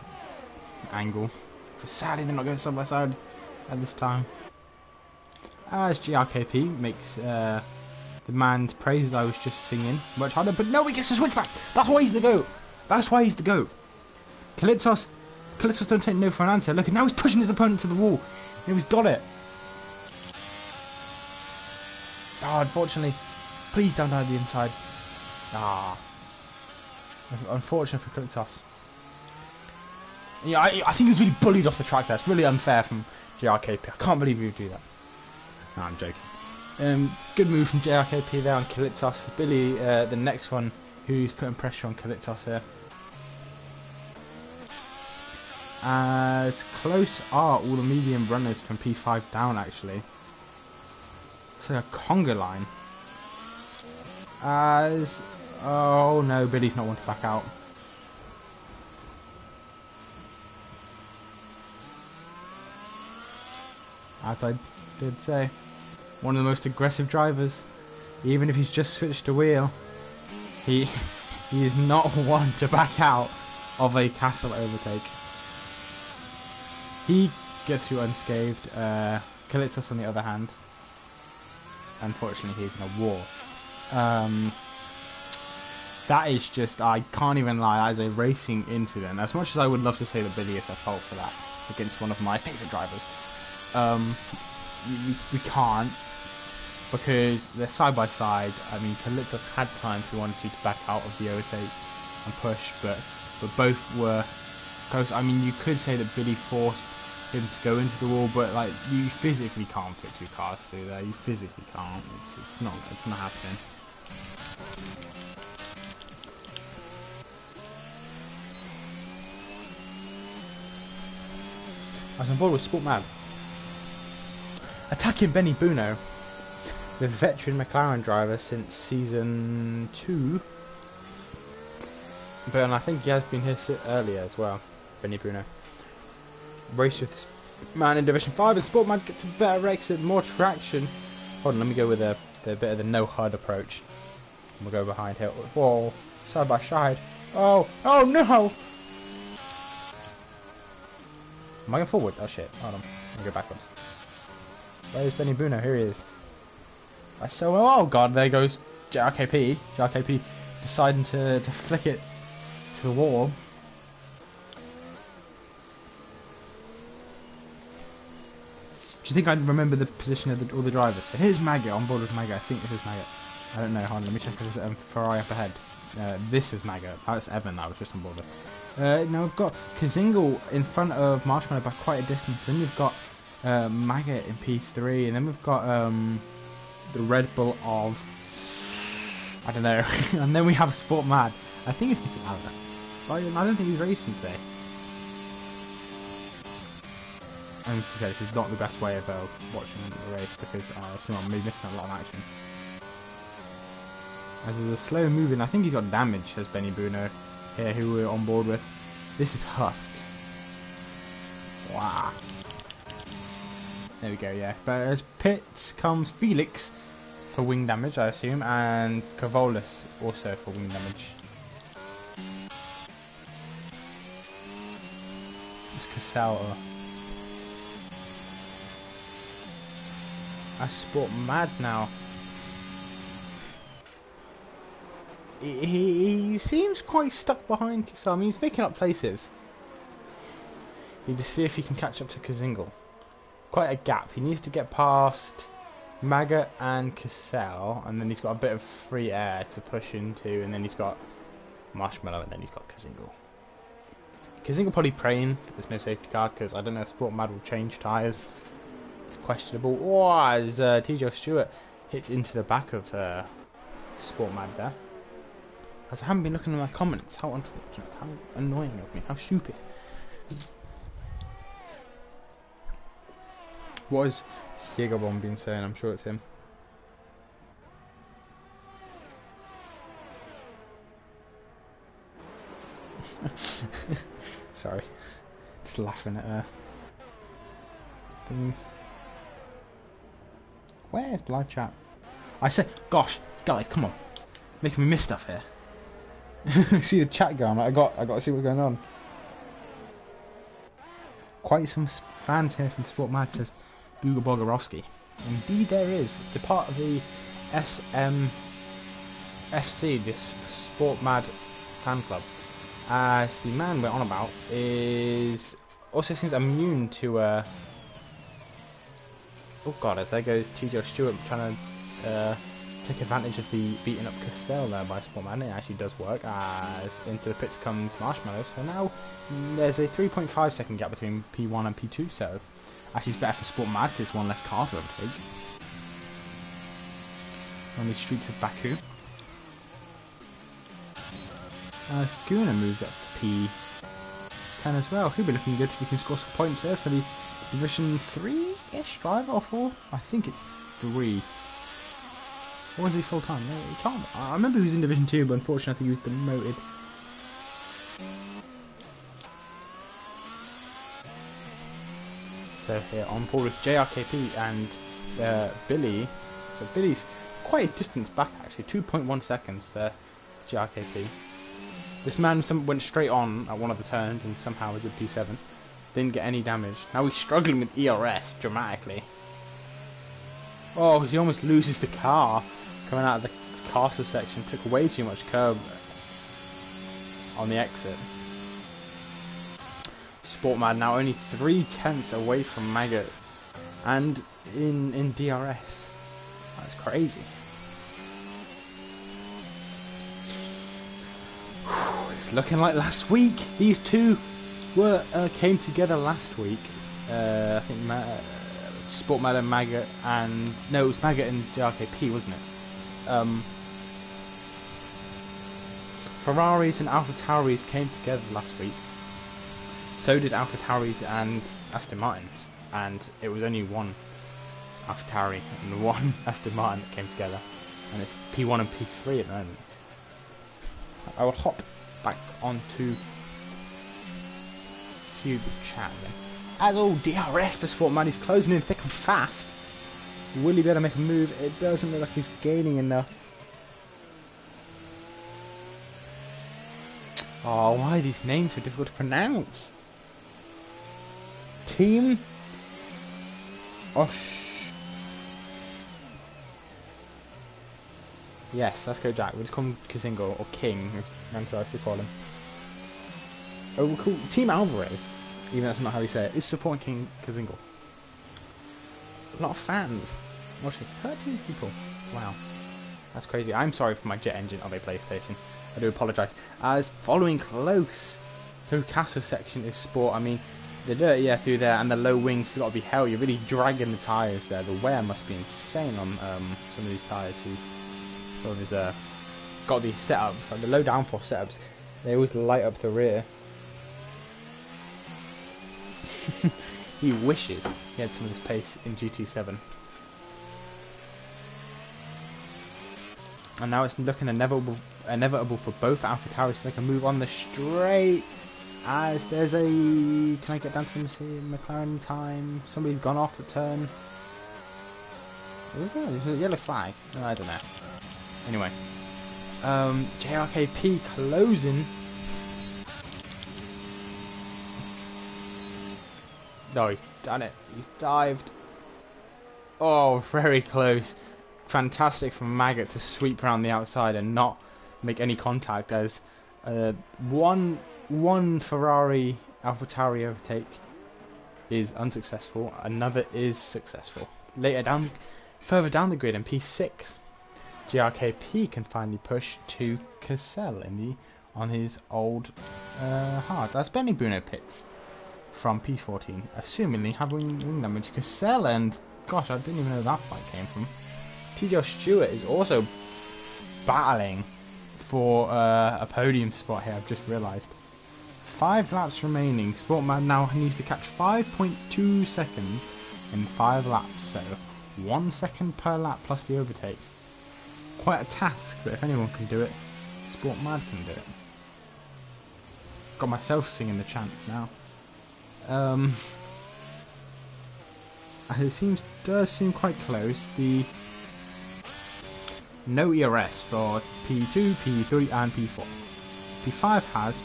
angle. But sadly, they're not going side by side at this time. As GRKP makes the man's praises I was just singing much harder. But no, he gets the switchback. That's why he's the GOAT. That's why he's the GOAT. Kalitos don't take no for an answer. Look, now he's pushing his opponent to the wall. Now he's got it. Ah, unfortunately. Please don't die to the inside. Ah. Unfortunate for Kalitos. Yeah, I think he was really bullied off the track there. It's really unfair from JRKP. I can't believe he would do that. No, I'm joking. Good move from JRKP there on Kalitos. Billy, the next one, who's putting pressure on Kalitos here. As close are all the medium runners from P5 down, actually. So a conga line. As oh no, Billy's not one to back out. As I did say, one of the most aggressive drivers. Even if he's just switched a wheel, he is not one to back out of a castle overtake. He gets through unscathed. Kalitos, on the other hand, unfortunately, he's in a war. That is just, I can't even lie, that is a racing incident. As much as I would love to say that Billy is at fault for that against one of my favourite drivers, we can't, because they're side by side. I mean, Kalitos had time if he wanted to back out of the overtake and push, but both were close. I mean, you could say that Billy forced him to go into the wall, but like, you physically can't fit two cars through there. You physically can't. It's not happening. I was on board with Sport Mad. Attacking Benny Buno, the veteran McLaren driver since season 2. But I think he has been here earlier as well, Benny Buno. Race with this man in Division 5, and Sport Mad gets a better exit, more traction. Hold on, let me go with the bit of the no HUD approach. We'll go behind here. Whoa, side by side. Oh no! Am I going forwards? Oh shit, hold on. Let me go backwards. Where's Benny Buno? Here he is. Oh god, there goes JRKP. JRKP deciding to flick it to the wall. Do you think I'd remember the position of all the drivers? So here's Maggot, on board with Maggot. I think this is Maggot. I don't know, hold on, let me check if there's Ferrari up ahead. This is Maggot. That's Evan that I was just on board with. Now we've got Kazingle in front of Marshmallow by quite a distance. Then we've got Maggot in P3, and then we've got the Red Bull of, I don't know, and then we have Sport Mad. I think it's Nicky Lauda, but I don't think he's racing today. And this is not the best way of watching the race because I assume I'm missing a lot of action. As there's a slow moving, I think he's got damage, as Benny Bruno here, who we're on board with. This is Husk. Wow. There we go, yeah. But as pits comes Felix for wing damage, I assume, and Cavolis also for wing damage. It's Cassell. I Sport Mad now. He seems quite stuck behind Cassell. I mean, he's making up places. You just see if he can catch up to Kazingle. Quite a gap. He needs to get past Maggot and Cassell, and then he's got a bit of free air to push into, and then he's got Marshmallow, and then he's got Kazingle. Kazingle probably praying that there's no safety car, because I don't know if Sport Mad will change tyres. It's questionable. Oh, as TJ Stewart hits into the back of Sport Mad there. As I haven't been looking at my comments, how annoying of me, how stupid. What is Jägerbomb been saying? I'm sure it's him. Sorry, just laughing at things. Where's the live chat? I said, gosh, guys, come on, making me miss stuff here. See the chat going. I got to see what's going on. Quite some fans here from Sport Mad, says Buga Bogarowski. Indeed, there is. The part of the SMFC, this Sport Mad fan club, as the man we're on about is also seems immune to. Oh God! As there goes TJ Stewart trying to take advantage of the beating up Cassell there by Sport Mad. It actually does work, as into the pits comes Marshmallow. So now there's a 3.5 second gap between P1 and P2, so actually it's better for Sport Mad because it's one less car to overtake on the streets of Baku. As Guna moves up to P10 as well, he'll be looking good if he can score some points there for the Division 3-ish driver, or 4? I think it's 3. Or is he full time? No, he can't. I remember he was in Division 2, but unfortunately he was demoted. So here on board with JRKP and Billy. So Billy's quite a distance back actually, 2.1 seconds there, JRKP. This man went straight on at one of the turns and somehow was at P7. Didn't get any damage. Now he's struggling with ERS dramatically. Oh, because he almost loses the car coming out of the castle section. Took way too much curb on the exit. Sport Mad now only 3/10 away from Maggot and in DRS. That's crazy. It's looking like last week. These two came together last week. I think Sport Mad and Maggot, and no, it was Maggot and JRKP, wasn't it? Ferraris and AlphaTauris came together last week. So did AlphaTauris and Aston Martins, and it was only one AlphaTauri and one Aston Martin that came together, and it's P1 and P3 at the moment. I will hop back onto the chat then. As all DRS for Sport Mad, he's closing in thick and fast. Will he be able to make a move? It doesn't look like he's gaining enough. Oh, why are these names so difficult to pronounce? Team Osh. Yes, let's go Jack. We'll just call him Kazingle, or King, as I'm supposed to call him. Oh, we'll call Team Alvarez, even though that's not how you say it, is supporting Kazingle. A lot of fans. Watching 13 people. Wow. That's crazy. I'm sorry for my jet engine of a PlayStation. I do apologise. As following close through castle section is sport. I mean, the dirty air through there and the low wings has got to be hell. You're really dragging the tyres there. The wear must be insane on some of these tyres who has got these setups, like the low downforce setups. They always light up the rear. He wishes he had some of this pace in GT7. And now it's looking inevitable for both AlphaTauris to make a move on the straight. As there's a... Can I get down to the McLaren in time? Somebody's gone off the turn. What was that? It was a yellow flag. No, I don't know. Anyway. JRKP closing. No, he's done it. He's dived. Oh, very close. Fantastic from Maggot to sweep around the outside and not make any contact, as one Ferrari AlphaTauri overtake is unsuccessful, another is successful. Further down the grid in P6, GRKP can finally push to Cassell on his old hard. That's Benny Bruno pits from P14, assumingly having wing damage. Cassell, and gosh, I didn't even know that fight came from. TJ Stewart is also battling for a podium spot here, I've just realised. 5 laps remaining. Sportman now needs to catch 5.2 seconds in 5 laps, so 1 second per lap plus the overtake. Quite a task, but if anyone can do it, Sportmad can do it. Got myself singing the chants now. It does seem quite close. The no ERS for P2, P3 and P4. P5 has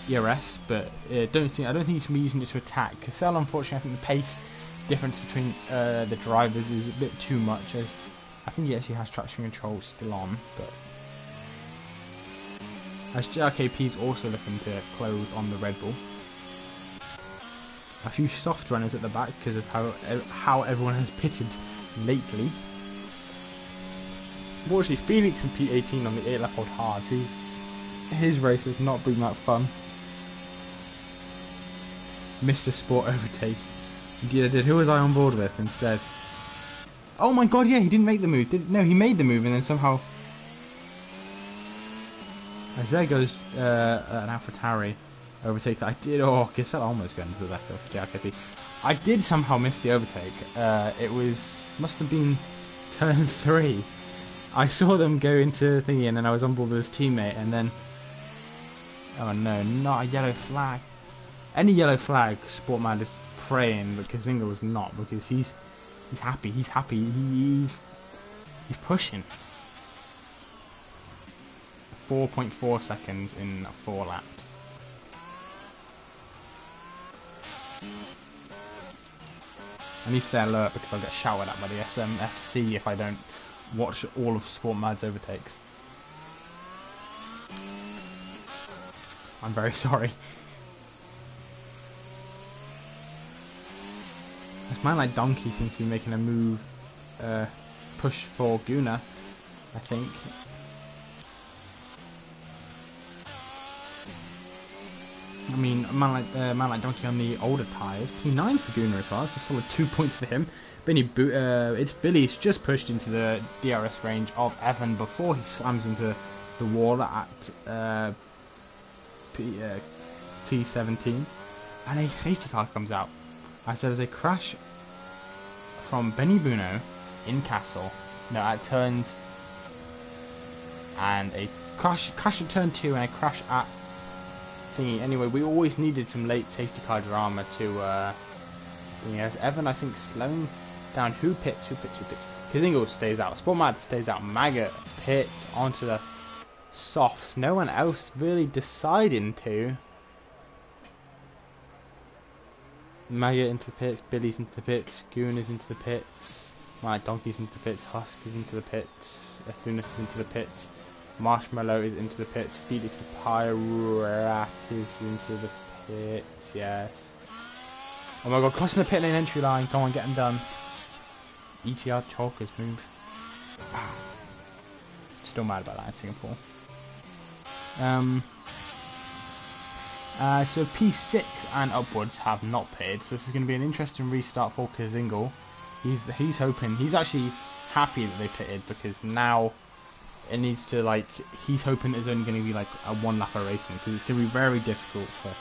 ERS, but I don't think he's going to be using it to attack. Cassell, unfortunately, I think the pace difference between the drivers is a bit too much, as I think he actually has traction control still on, but as JRKP is also looking to close on the Red Bull. A few soft runners at the back because of how everyone has pitted lately. Unfortunately, Felix in P18 on the 8-lap old hard. His race has not been that fun. Mr. Sport overtake. Who was I on board with instead? Oh my god, yeah, he didn't make the move. No, he made the move and then somehow... As there goes an AlphaTauri overtake that I did. Oh, Cassell almost going into the back of JRKP. I did somehow miss the overtake. Must have been turn 3. I saw them go into thingy and then I was on board with his teammate and then... Oh no, not a yellow flag. Any yellow flag, Sportman is praying, but Kazinga is not, because he's happy, he's pushing. 4.4 seconds in 4 laps. I need to stay alert because I'll get shouted at by the SMFC if I don't watch all of Sportmad's overtakes. I'm very sorry. This man like Donkey seems to be making a move, push for Guna, I think. I mean, a man like Donkey on the older tyres. P9 for Guna as well. That's a solid 2 points for him. It's Billy's just pushed into the DRS range of Evan before he slams into the wall at T17, and a safety car comes out. As there was a crash from Benny Bruno in Castle. No, at turns, and a crash at turn 2 and a crash at thingy. Anyway, we always needed some late safety car drama to as Evan, I think, slowing down. Who pits? Kazinga stays out. Sportmad stays out. Maggot pits onto the softs. No one else really deciding to. Maggot into the pits, Billy's into the pits, Gooner's into the pits, my Donkey's into the pits, Husk is into the pits, Athunas is into the pits, Marshmallow is into the pits, Felix the Pirate is into the pits, yes. Oh my god, crossing the pit lane entry line, come on, get him done. ETR Chalkers move. Wow. Still mad about that in Singapore. So P6 and upwards have not pitted, so this is going to be an interesting restart for Kazingle. He's hoping, he's actually happy that they pitted, because now it needs to, like, he's hoping there's only going to be like a one lap of racing, because it's going to be very difficult for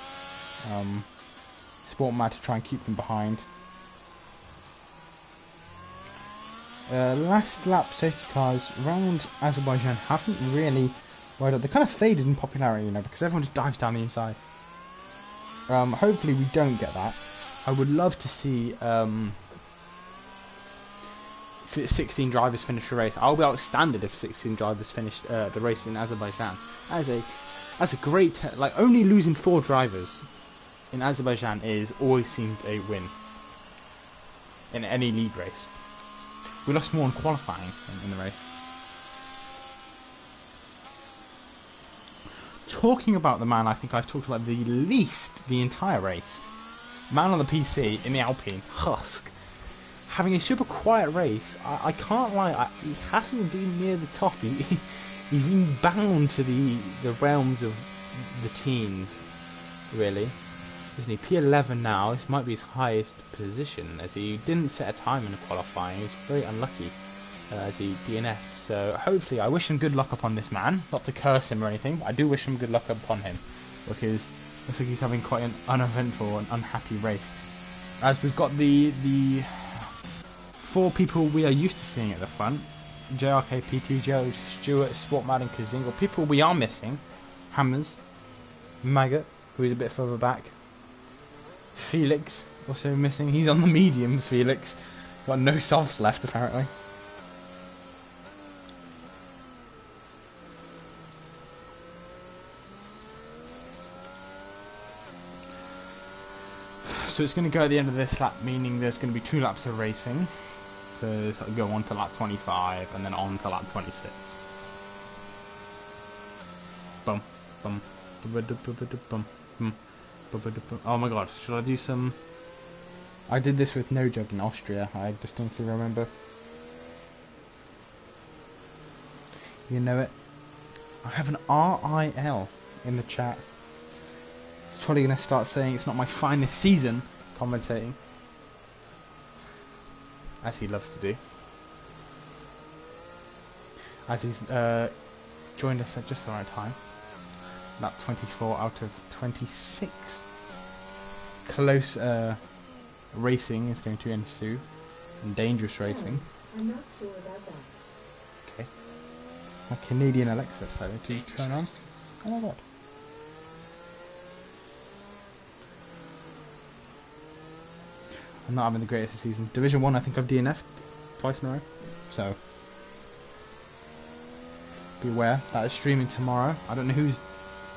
Sportmad to try and keep them behind. Last lap safety cars around Azerbaijan haven't really, well, they kind of faded in popularity, you know, because everyone just dives down the inside. Hopefully we don't get that. I would love to see 16 drivers finish the race. I'll be outstanding if 16 drivers finish the race in Azerbaijan. As a great, like, only losing 4 drivers in Azerbaijan is always seemed a win in any league race. We lost more in qualifying in the race. Talking about the man I think I've talked about the least the entire race, man on the PC in the Alpine, Husk, having a super quiet race. I can't lie, he hasn't been near the top. He's been bound to the realms of the teens, really. Isn't he? P11 now. This might be his highest position, as he didn't set a time in the qualifying. He was very unlucky as he DNF'd. So hopefully, I wish him good luck upon this man. Not to curse him or anything, but I do wish him good luck upon him, because it looks like he's having quite an uneventful and unhappy race. As we've got the 4 people we are used to seeing at the front: JRK, PT Joe, Stewart, Sportmad, and Kazingle. People we are missing: Hammers, Maggot, who is a bit further back. Felix, also missing. He's on the mediums, Felix. Got no softs left, apparently. So it's going to go at the end of this lap, meaning there's going to be 2 laps of racing. So it'll go on to lap 25, and then on to lap 26. Bum, bum, bum, bum. Oh my god, should I do some... I did this with No Jug in Austria, I distinctly remember. You know it. I have an RIL in the chat. He's probably going to start saying it's not my finest season, commentating. As he loves to do. As he's joined us at just the right time. Lap 24 out of 26. Close racing is going to ensue, and dangerous racing. I'm not sure about that. Okay. My Canadian Alexa decided to turn on. Oh my god. I'm not having the greatest of seasons. Division 1, I think I've DNF'd twice in a row. So, beware. That is streaming tomorrow. I don't know who's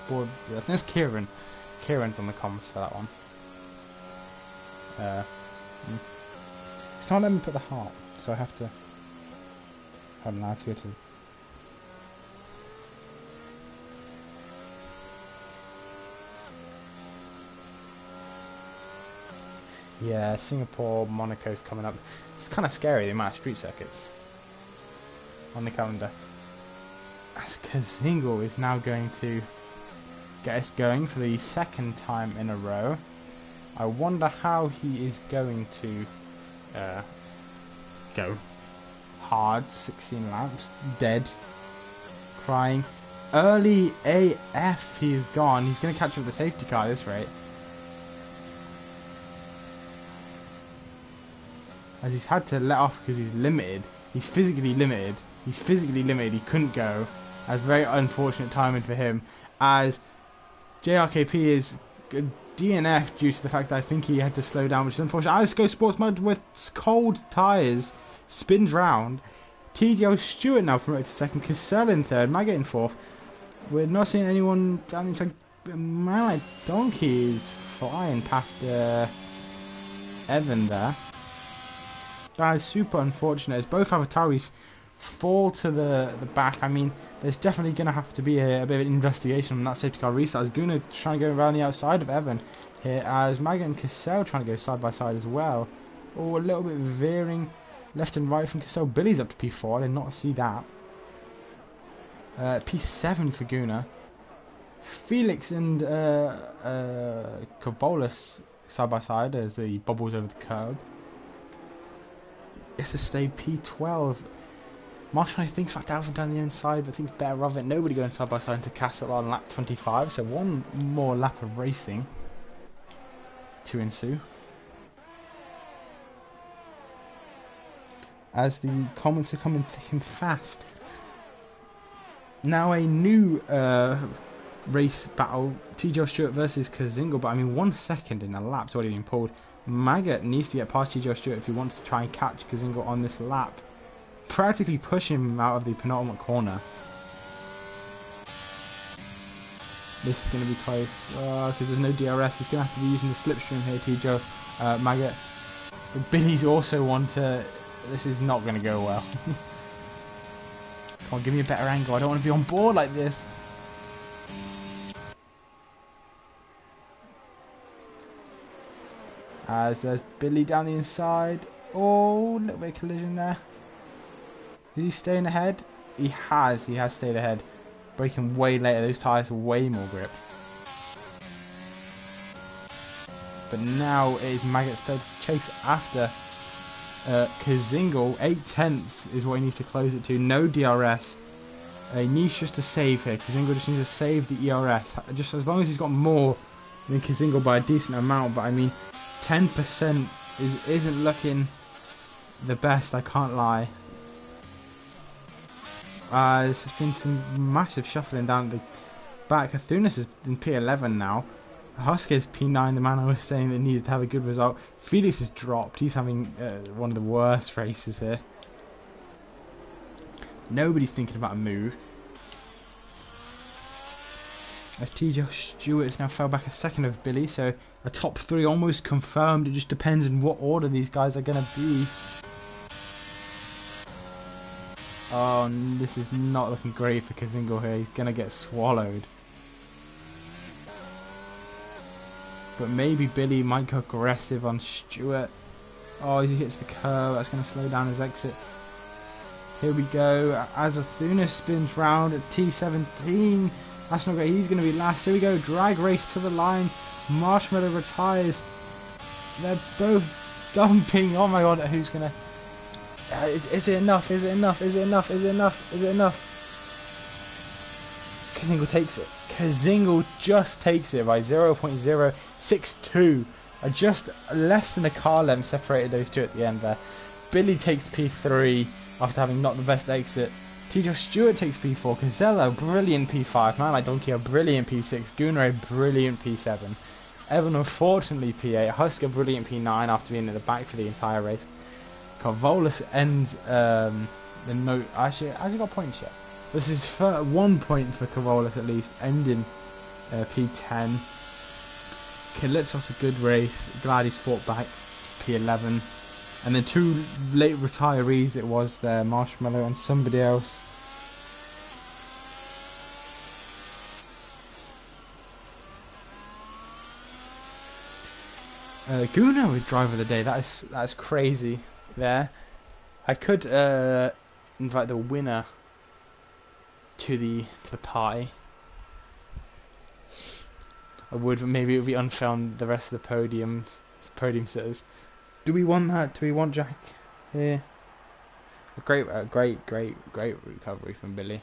board. I think it's Kieran. Kieran's on the comms for that one. It's not letting me put the heart, so I have to. Hold on, I have to go to. Yeah, Singapore, Monaco's coming up. It's kind of scary, the amount of street circuits on the calendar. As Kazingle is now going to get us going for the 2nd time in a row. I wonder how he is going to go hard. 16 laps, dead, crying. Early AF, he is gone. He's going to catch up with the safety car at this rate. As he's had to let off because he's limited. He's physically limited. He's physically limited. He couldn't go. That's very unfortunate timing for him. As JRKP is DNF due to the fact that I think he had to slow down, which is unfortunate. Let's go Sports Mode with cold tyres. Spins round. TDO Stewart now promoted to 2nd. Cassell in 3rd. Maggot in 4th. We're not seeing anyone down inside. Man like Donkey is flying past Evan there. That is super unfortunate, as both Avataris fall to the back. I mean, there's definitely going to have to be a bit of an investigation on that safety car restart. Is going to try and go around the outside of Evan here, as Maggot and Cassell trying to go side by side as well. Oh, a little bit veering left and right from Cassell. Billy's up to P4, I did not see that. P7 for Guna. Felix and Cavolis side by side as he bobbles over the curb. It's a stay P12. Marshall thinks about Dalvin down the inside, but thinks better of it. Nobody going side by side into Castle on lap 25, so one more lap of racing to ensue. As the comments are coming thick and fast. Now a new race battle, TJ Stewart versus Kazingo, but I mean 1 second in a lap's already been pulled. Maggot needs to get past TJ Stewart if he wants to try and catch Kazingo on this lap. Practically pushing him out of the penultimate corner. This is going to be close because there's no DRS. He's going to have to be using the slipstream here, TJ Maggot. But Billy's also one to... This is not going to go well. Come on, give me a better angle. I don't want to be on board like this. As there's Billy down the inside. Oh, a little bit of collision there. Is he staying ahead? He has stayed ahead. Braking way later. Those tyres are way more grip. But now it is Maggot's turn to chase after Kazingo. 8/10 is what he needs to close it to. No DRS. He needs just to save here. Kazingo just needs to save the ERS. Just as long as he's got more than Kazingo by a decent amount. But I mean, 10% isn't looking the best, I can't lie. There's been some massive shuffling down the back. Athunas is in P11 now. Husky is P9, the man I was saying that needed to have a good result. Felix has dropped. He's having one of the worst races here. Nobody's thinking about a move. As TJ Stewart has now fell back a second of Billy, so a top 3 almost confirmed. It just depends on what order these guys are going to be. Oh, this is not looking great for Kazingo here. He's going to get swallowed. But maybe Billy might go aggressive on Stewart. Oh, as he hits the curve, that's going to slow down his exit. Here we go. As Athuna spins round at T17. That's not great. He's going to be last. Here we go. Drag race to the line. Marshmallow retires. They're both dumping. Oh my god. Who's going to... Is it enough? Is it enough? Is it enough? Is it enough? Is it enough? Kazingo takes it. Kazingo just takes it by 0.062. Just less than a car length separated those two at the end there. Billy takes P3 after having not the best exit. TJ Stewart takes P4. Cazella, brilliant P5. Man like Donkey, a brilliant P6. Gunnar, a brilliant P7. Evan, unfortunately, P8. Husker, brilliant P9 after being in the back for the entire race. Carvolus ends the note. Actually, has he got points yet? This is 1 point for Carvolus at least, ending P10. Kalitzos a good race. Glad he's fought back. P11. And then 2 late retirees it was there. Marshmallow and somebody else. Gunnar with driver of the day. That's crazy. There, I could invite the winner to the party. I would, but maybe it would be unfair on the rest of the podium sitters. Do we want that? Do we want Jack here? A great recovery from Billy.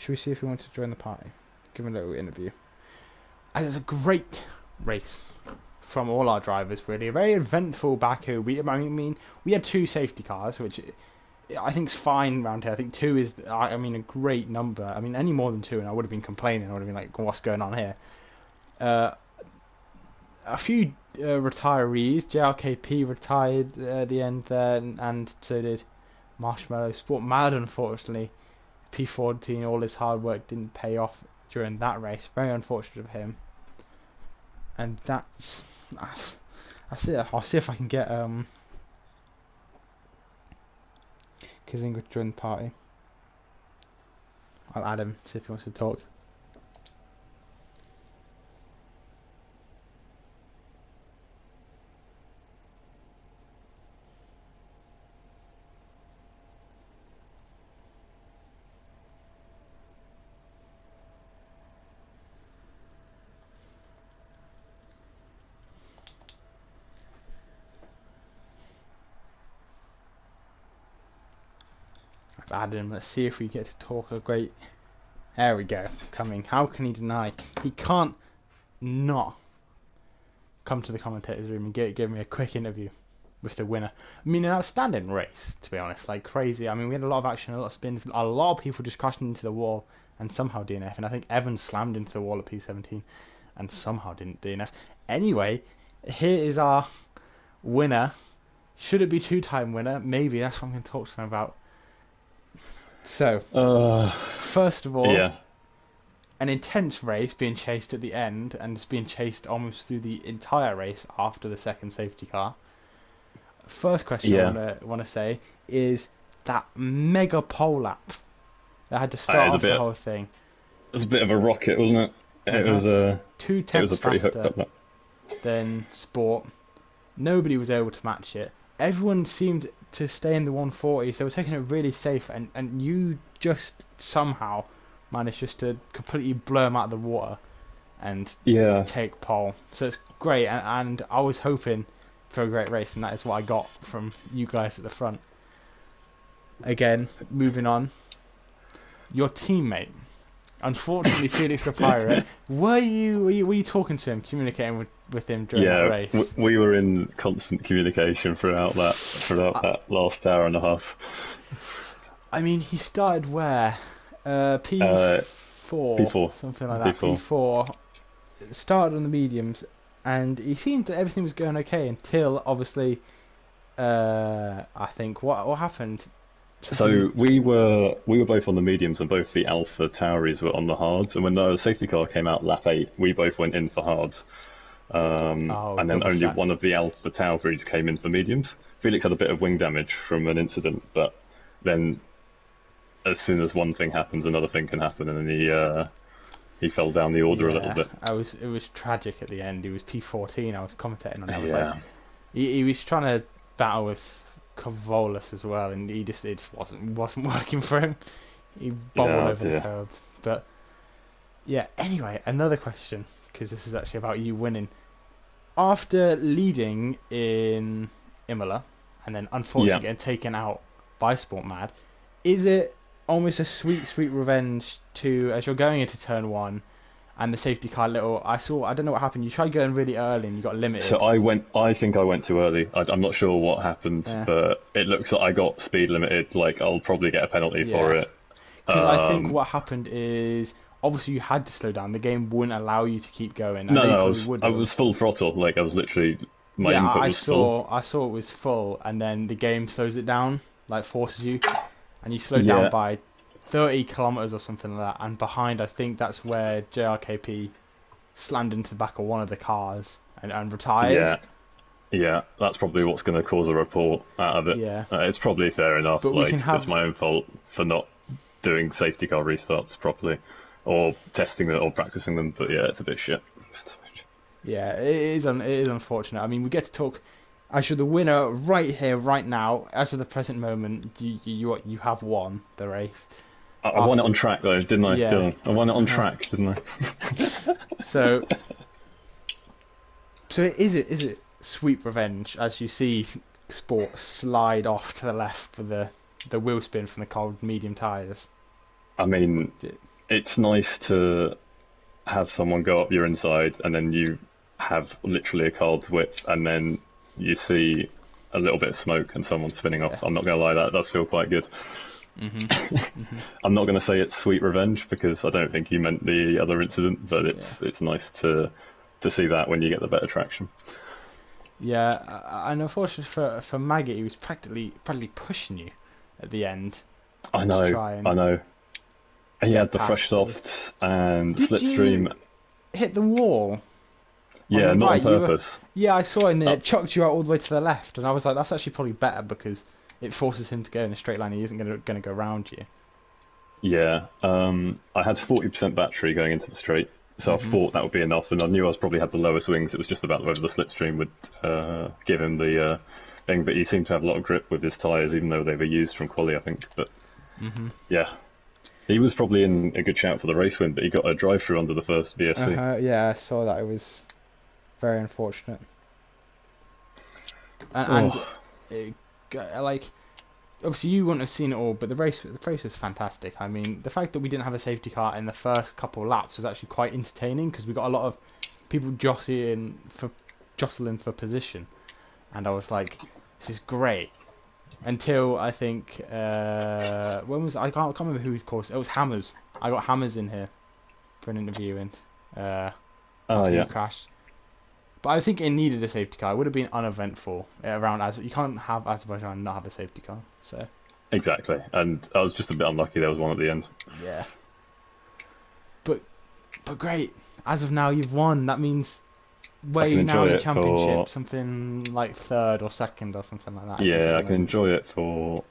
Should we see if he wants to join the party? Give him a little interview. As it's a great race from all our drivers, really. A very eventful Baku. I mean, we had 2 safety cars, which I think is fine around here. I think 2 is, I mean, a great number. I mean, any more than 2 and I would have been complaining. I would have been like, what's going on here? A few retirees. JRKP retired at the end there, and so did Marshmallow. Sport Mad, unfortunately. P14, all his hard work didn't pay off during that race. Very unfortunate of him. And that's it. I'll see if I can get Kazingo to join the party. I'll add him, see if he wants to talk. Adam, let's see if we get to talk a great. There we go. Coming. How can he deny? He can't not come to the commentators' room and give me a quick interview with the winner. I mean, an outstanding race, to be honest. Like, crazy. I mean, we had a lot of action, a lot of spins, a lot of people just crashing into the wall and somehow DNF. And I think Evans slammed into the wall at P17 and somehow didn't DNF. Anyway, here is our winner. Should it be two-time winner? Maybe. That's what I'm going to talk to him about. So, first of all, an intense race being chased at the end and it's being chased almost through the entire race after the second safety car. First question I want to say is that mega pole lap that had to start off the whole thing. It was a bit of a rocket, wasn't it? It was 2 tenths pretty hooked faster up lap. than Sport. Nobody was able to match it. Everyone seemed to stay in the 140, so we're taking it really safe, and you just somehow managed just to completely blow them out of the water and take pole. So it's great, and I was hoping for a great race, and that is what I got from you guys at the front. Again, moving on, your teammate, unfortunately Felix the Pirate, were you talking to him, communicating with him during the race? We were in constant communication throughout that last hour and a half. I mean, he started where? P4, something like that. P4 started on the mediums, and he seemed that everything was going okay until obviously, I think what happened. So we were both on the mediums, and both the Alpha Tauris were on the hards. And when the safety car came out lap 8, we both went in for hards. And then only one of the Alpha Tauris came in for mediums. Felix had a bit of wing damage from an incident, but then as soon as one thing happens, another thing can happen, and then he fell down the order a little bit. It was tragic at the end. He was P14. I was commentating on it. I was like, he was trying to battle with Cavolas as well, and it just wasn't working for him. He bobbled over the curbs. But yeah. Anyway, another question, because this is actually about you winning. After leading in Imola, and then unfortunately getting taken out by Sport Mad, is it almost a sweet revenge to, as you're going into turn 1 and the safety car I don't know what happened, you tried going really early and you got limited. So I think I went too early. I'm not sure what happened, but it looks like I got speed limited. Like, I'll probably get a penalty for it. Because I think what happened is, obviously you had to slow down. The game wouldn't allow you to keep going. I was full throttle. Like, I was literally, my input was full. I saw it was full, and then the game slows it down, like forces you, and you slow down by 30 kilometers or something like that. And behind, I think that's where JRKP slammed into the back of one of the cars and retired. Yeah, that's probably what's going to cause a report out of it. Yeah, it's probably fair enough. But it's my own fault for not doing safety car restarts properly, or testing them, or practicing them. But yeah, it's a bit shit. Yeah, it is unfortunate. I mean, we get to talk as you're the winner right here, right now. As of the present moment, you have won the race. I won it on track though, didn't I? Yeah. Dylan? I won it on track, didn't I? So is it sweet revenge as you see Sport slide off to the left for the wheel spin from the cold medium tyres? I mean, it's nice to have someone go up your inside, and then you have literally a card's width, and then you see a little bit of smoke and someone spinning off. I'm not going to lie, that does feel quite good. I'm not going to say it's sweet revenge, because I don't think he meant the other incident, but it's nice to see that when you get the better traction. Yeah, and unfortunately for Maggot, he was practically pushing you at the end. I know. And he had the fresh soft and slipstream. Hit the wall? Yeah, not on purpose. I saw him there. It chucked you out all the way to the left, and I was like, that's actually probably better, because it forces him to go in a straight line. He isn't going to go around you. Yeah, I had 40% battery going into the straight, so I thought that would be enough, and I knew I probably had the lowest wings. It was just about whether the slipstream would give him the thing, but he seemed to have a lot of grip with his tyres, even though they were used from quali, I think. But yeah, he was probably in a good shout for the race win, but he got a drive-through under the first VSC. Yeah, I saw that. It was very unfortunate. And like, obviously you wouldn't have seen it all, but the race was fantastic. I mean, the fact that we didn't have a safety car in the first couple of laps was actually quite entertaining because we got a lot of people jostling for position, and I was like, this is great. Until I think when was I can't remember who, of course it was Hammers. I got Hammers in here for an interview, and after yeah. he crashed. But I think it needed a safety car. It would have been uneventful around as you can't have Azerbaijan and not have a safety car. So Exactly, and I was just a bit unlucky. There was one at the end. yeah, but great. As of now, you've won. That means where I can you now in enjoy the it championship, for something like third or second or something like that. yeah. I think, can enjoy it for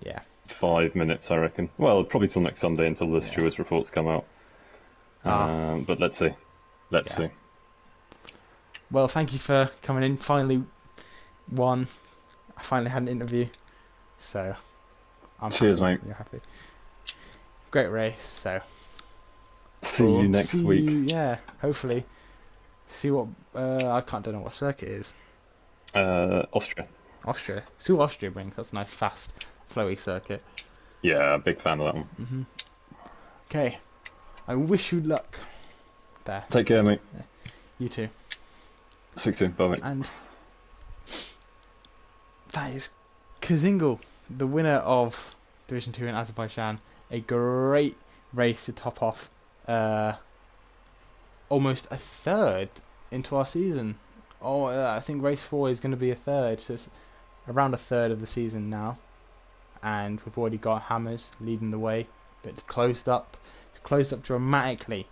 yeah. 5 minutes, I reckon. Well, probably till next Sunday until the stewards' reports come out. But let's see. Let's see. Well, thank you for coming in. Finally won. I finally had an interview. So I'm Cheers, happy. mate. You're happy. Great race. So See you next week. Yeah, hopefully. See what don't know what circuit is. Austria. Austria. See what Austria brings. That's a nice, fast, flowy circuit. Yeah, big fan of that one. Mm-hmm. Okay. I wish you luck there. Take care, mate. Yeah. You too. Speak soon. Bye, mate. And that is Kazingel, the winner of Division 2 in Azerbaijan. A great race to top off almost a third into our season. I think race 4 is going to be a third, so it's around a third of the season now. And we've already got Hammers leading the way, but it's closed up. It's closed up dramatically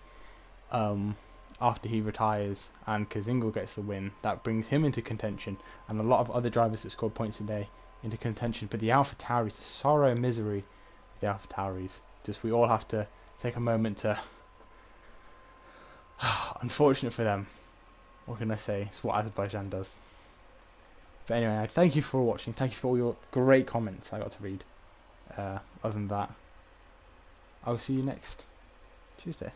after he retires and Kazingel gets the win. That brings him into contention, and a lot of other drivers that scored points today into contention. But the AlphaTauris, the sorrow and misery of the AlphaTauris, just we all have to take a moment to unfortunate for them. What can I say? It's what Azerbaijan does. But anyway, I thank you for watching. Thank you for all your great comments I got to read. Other than that, I will see you next Tuesday.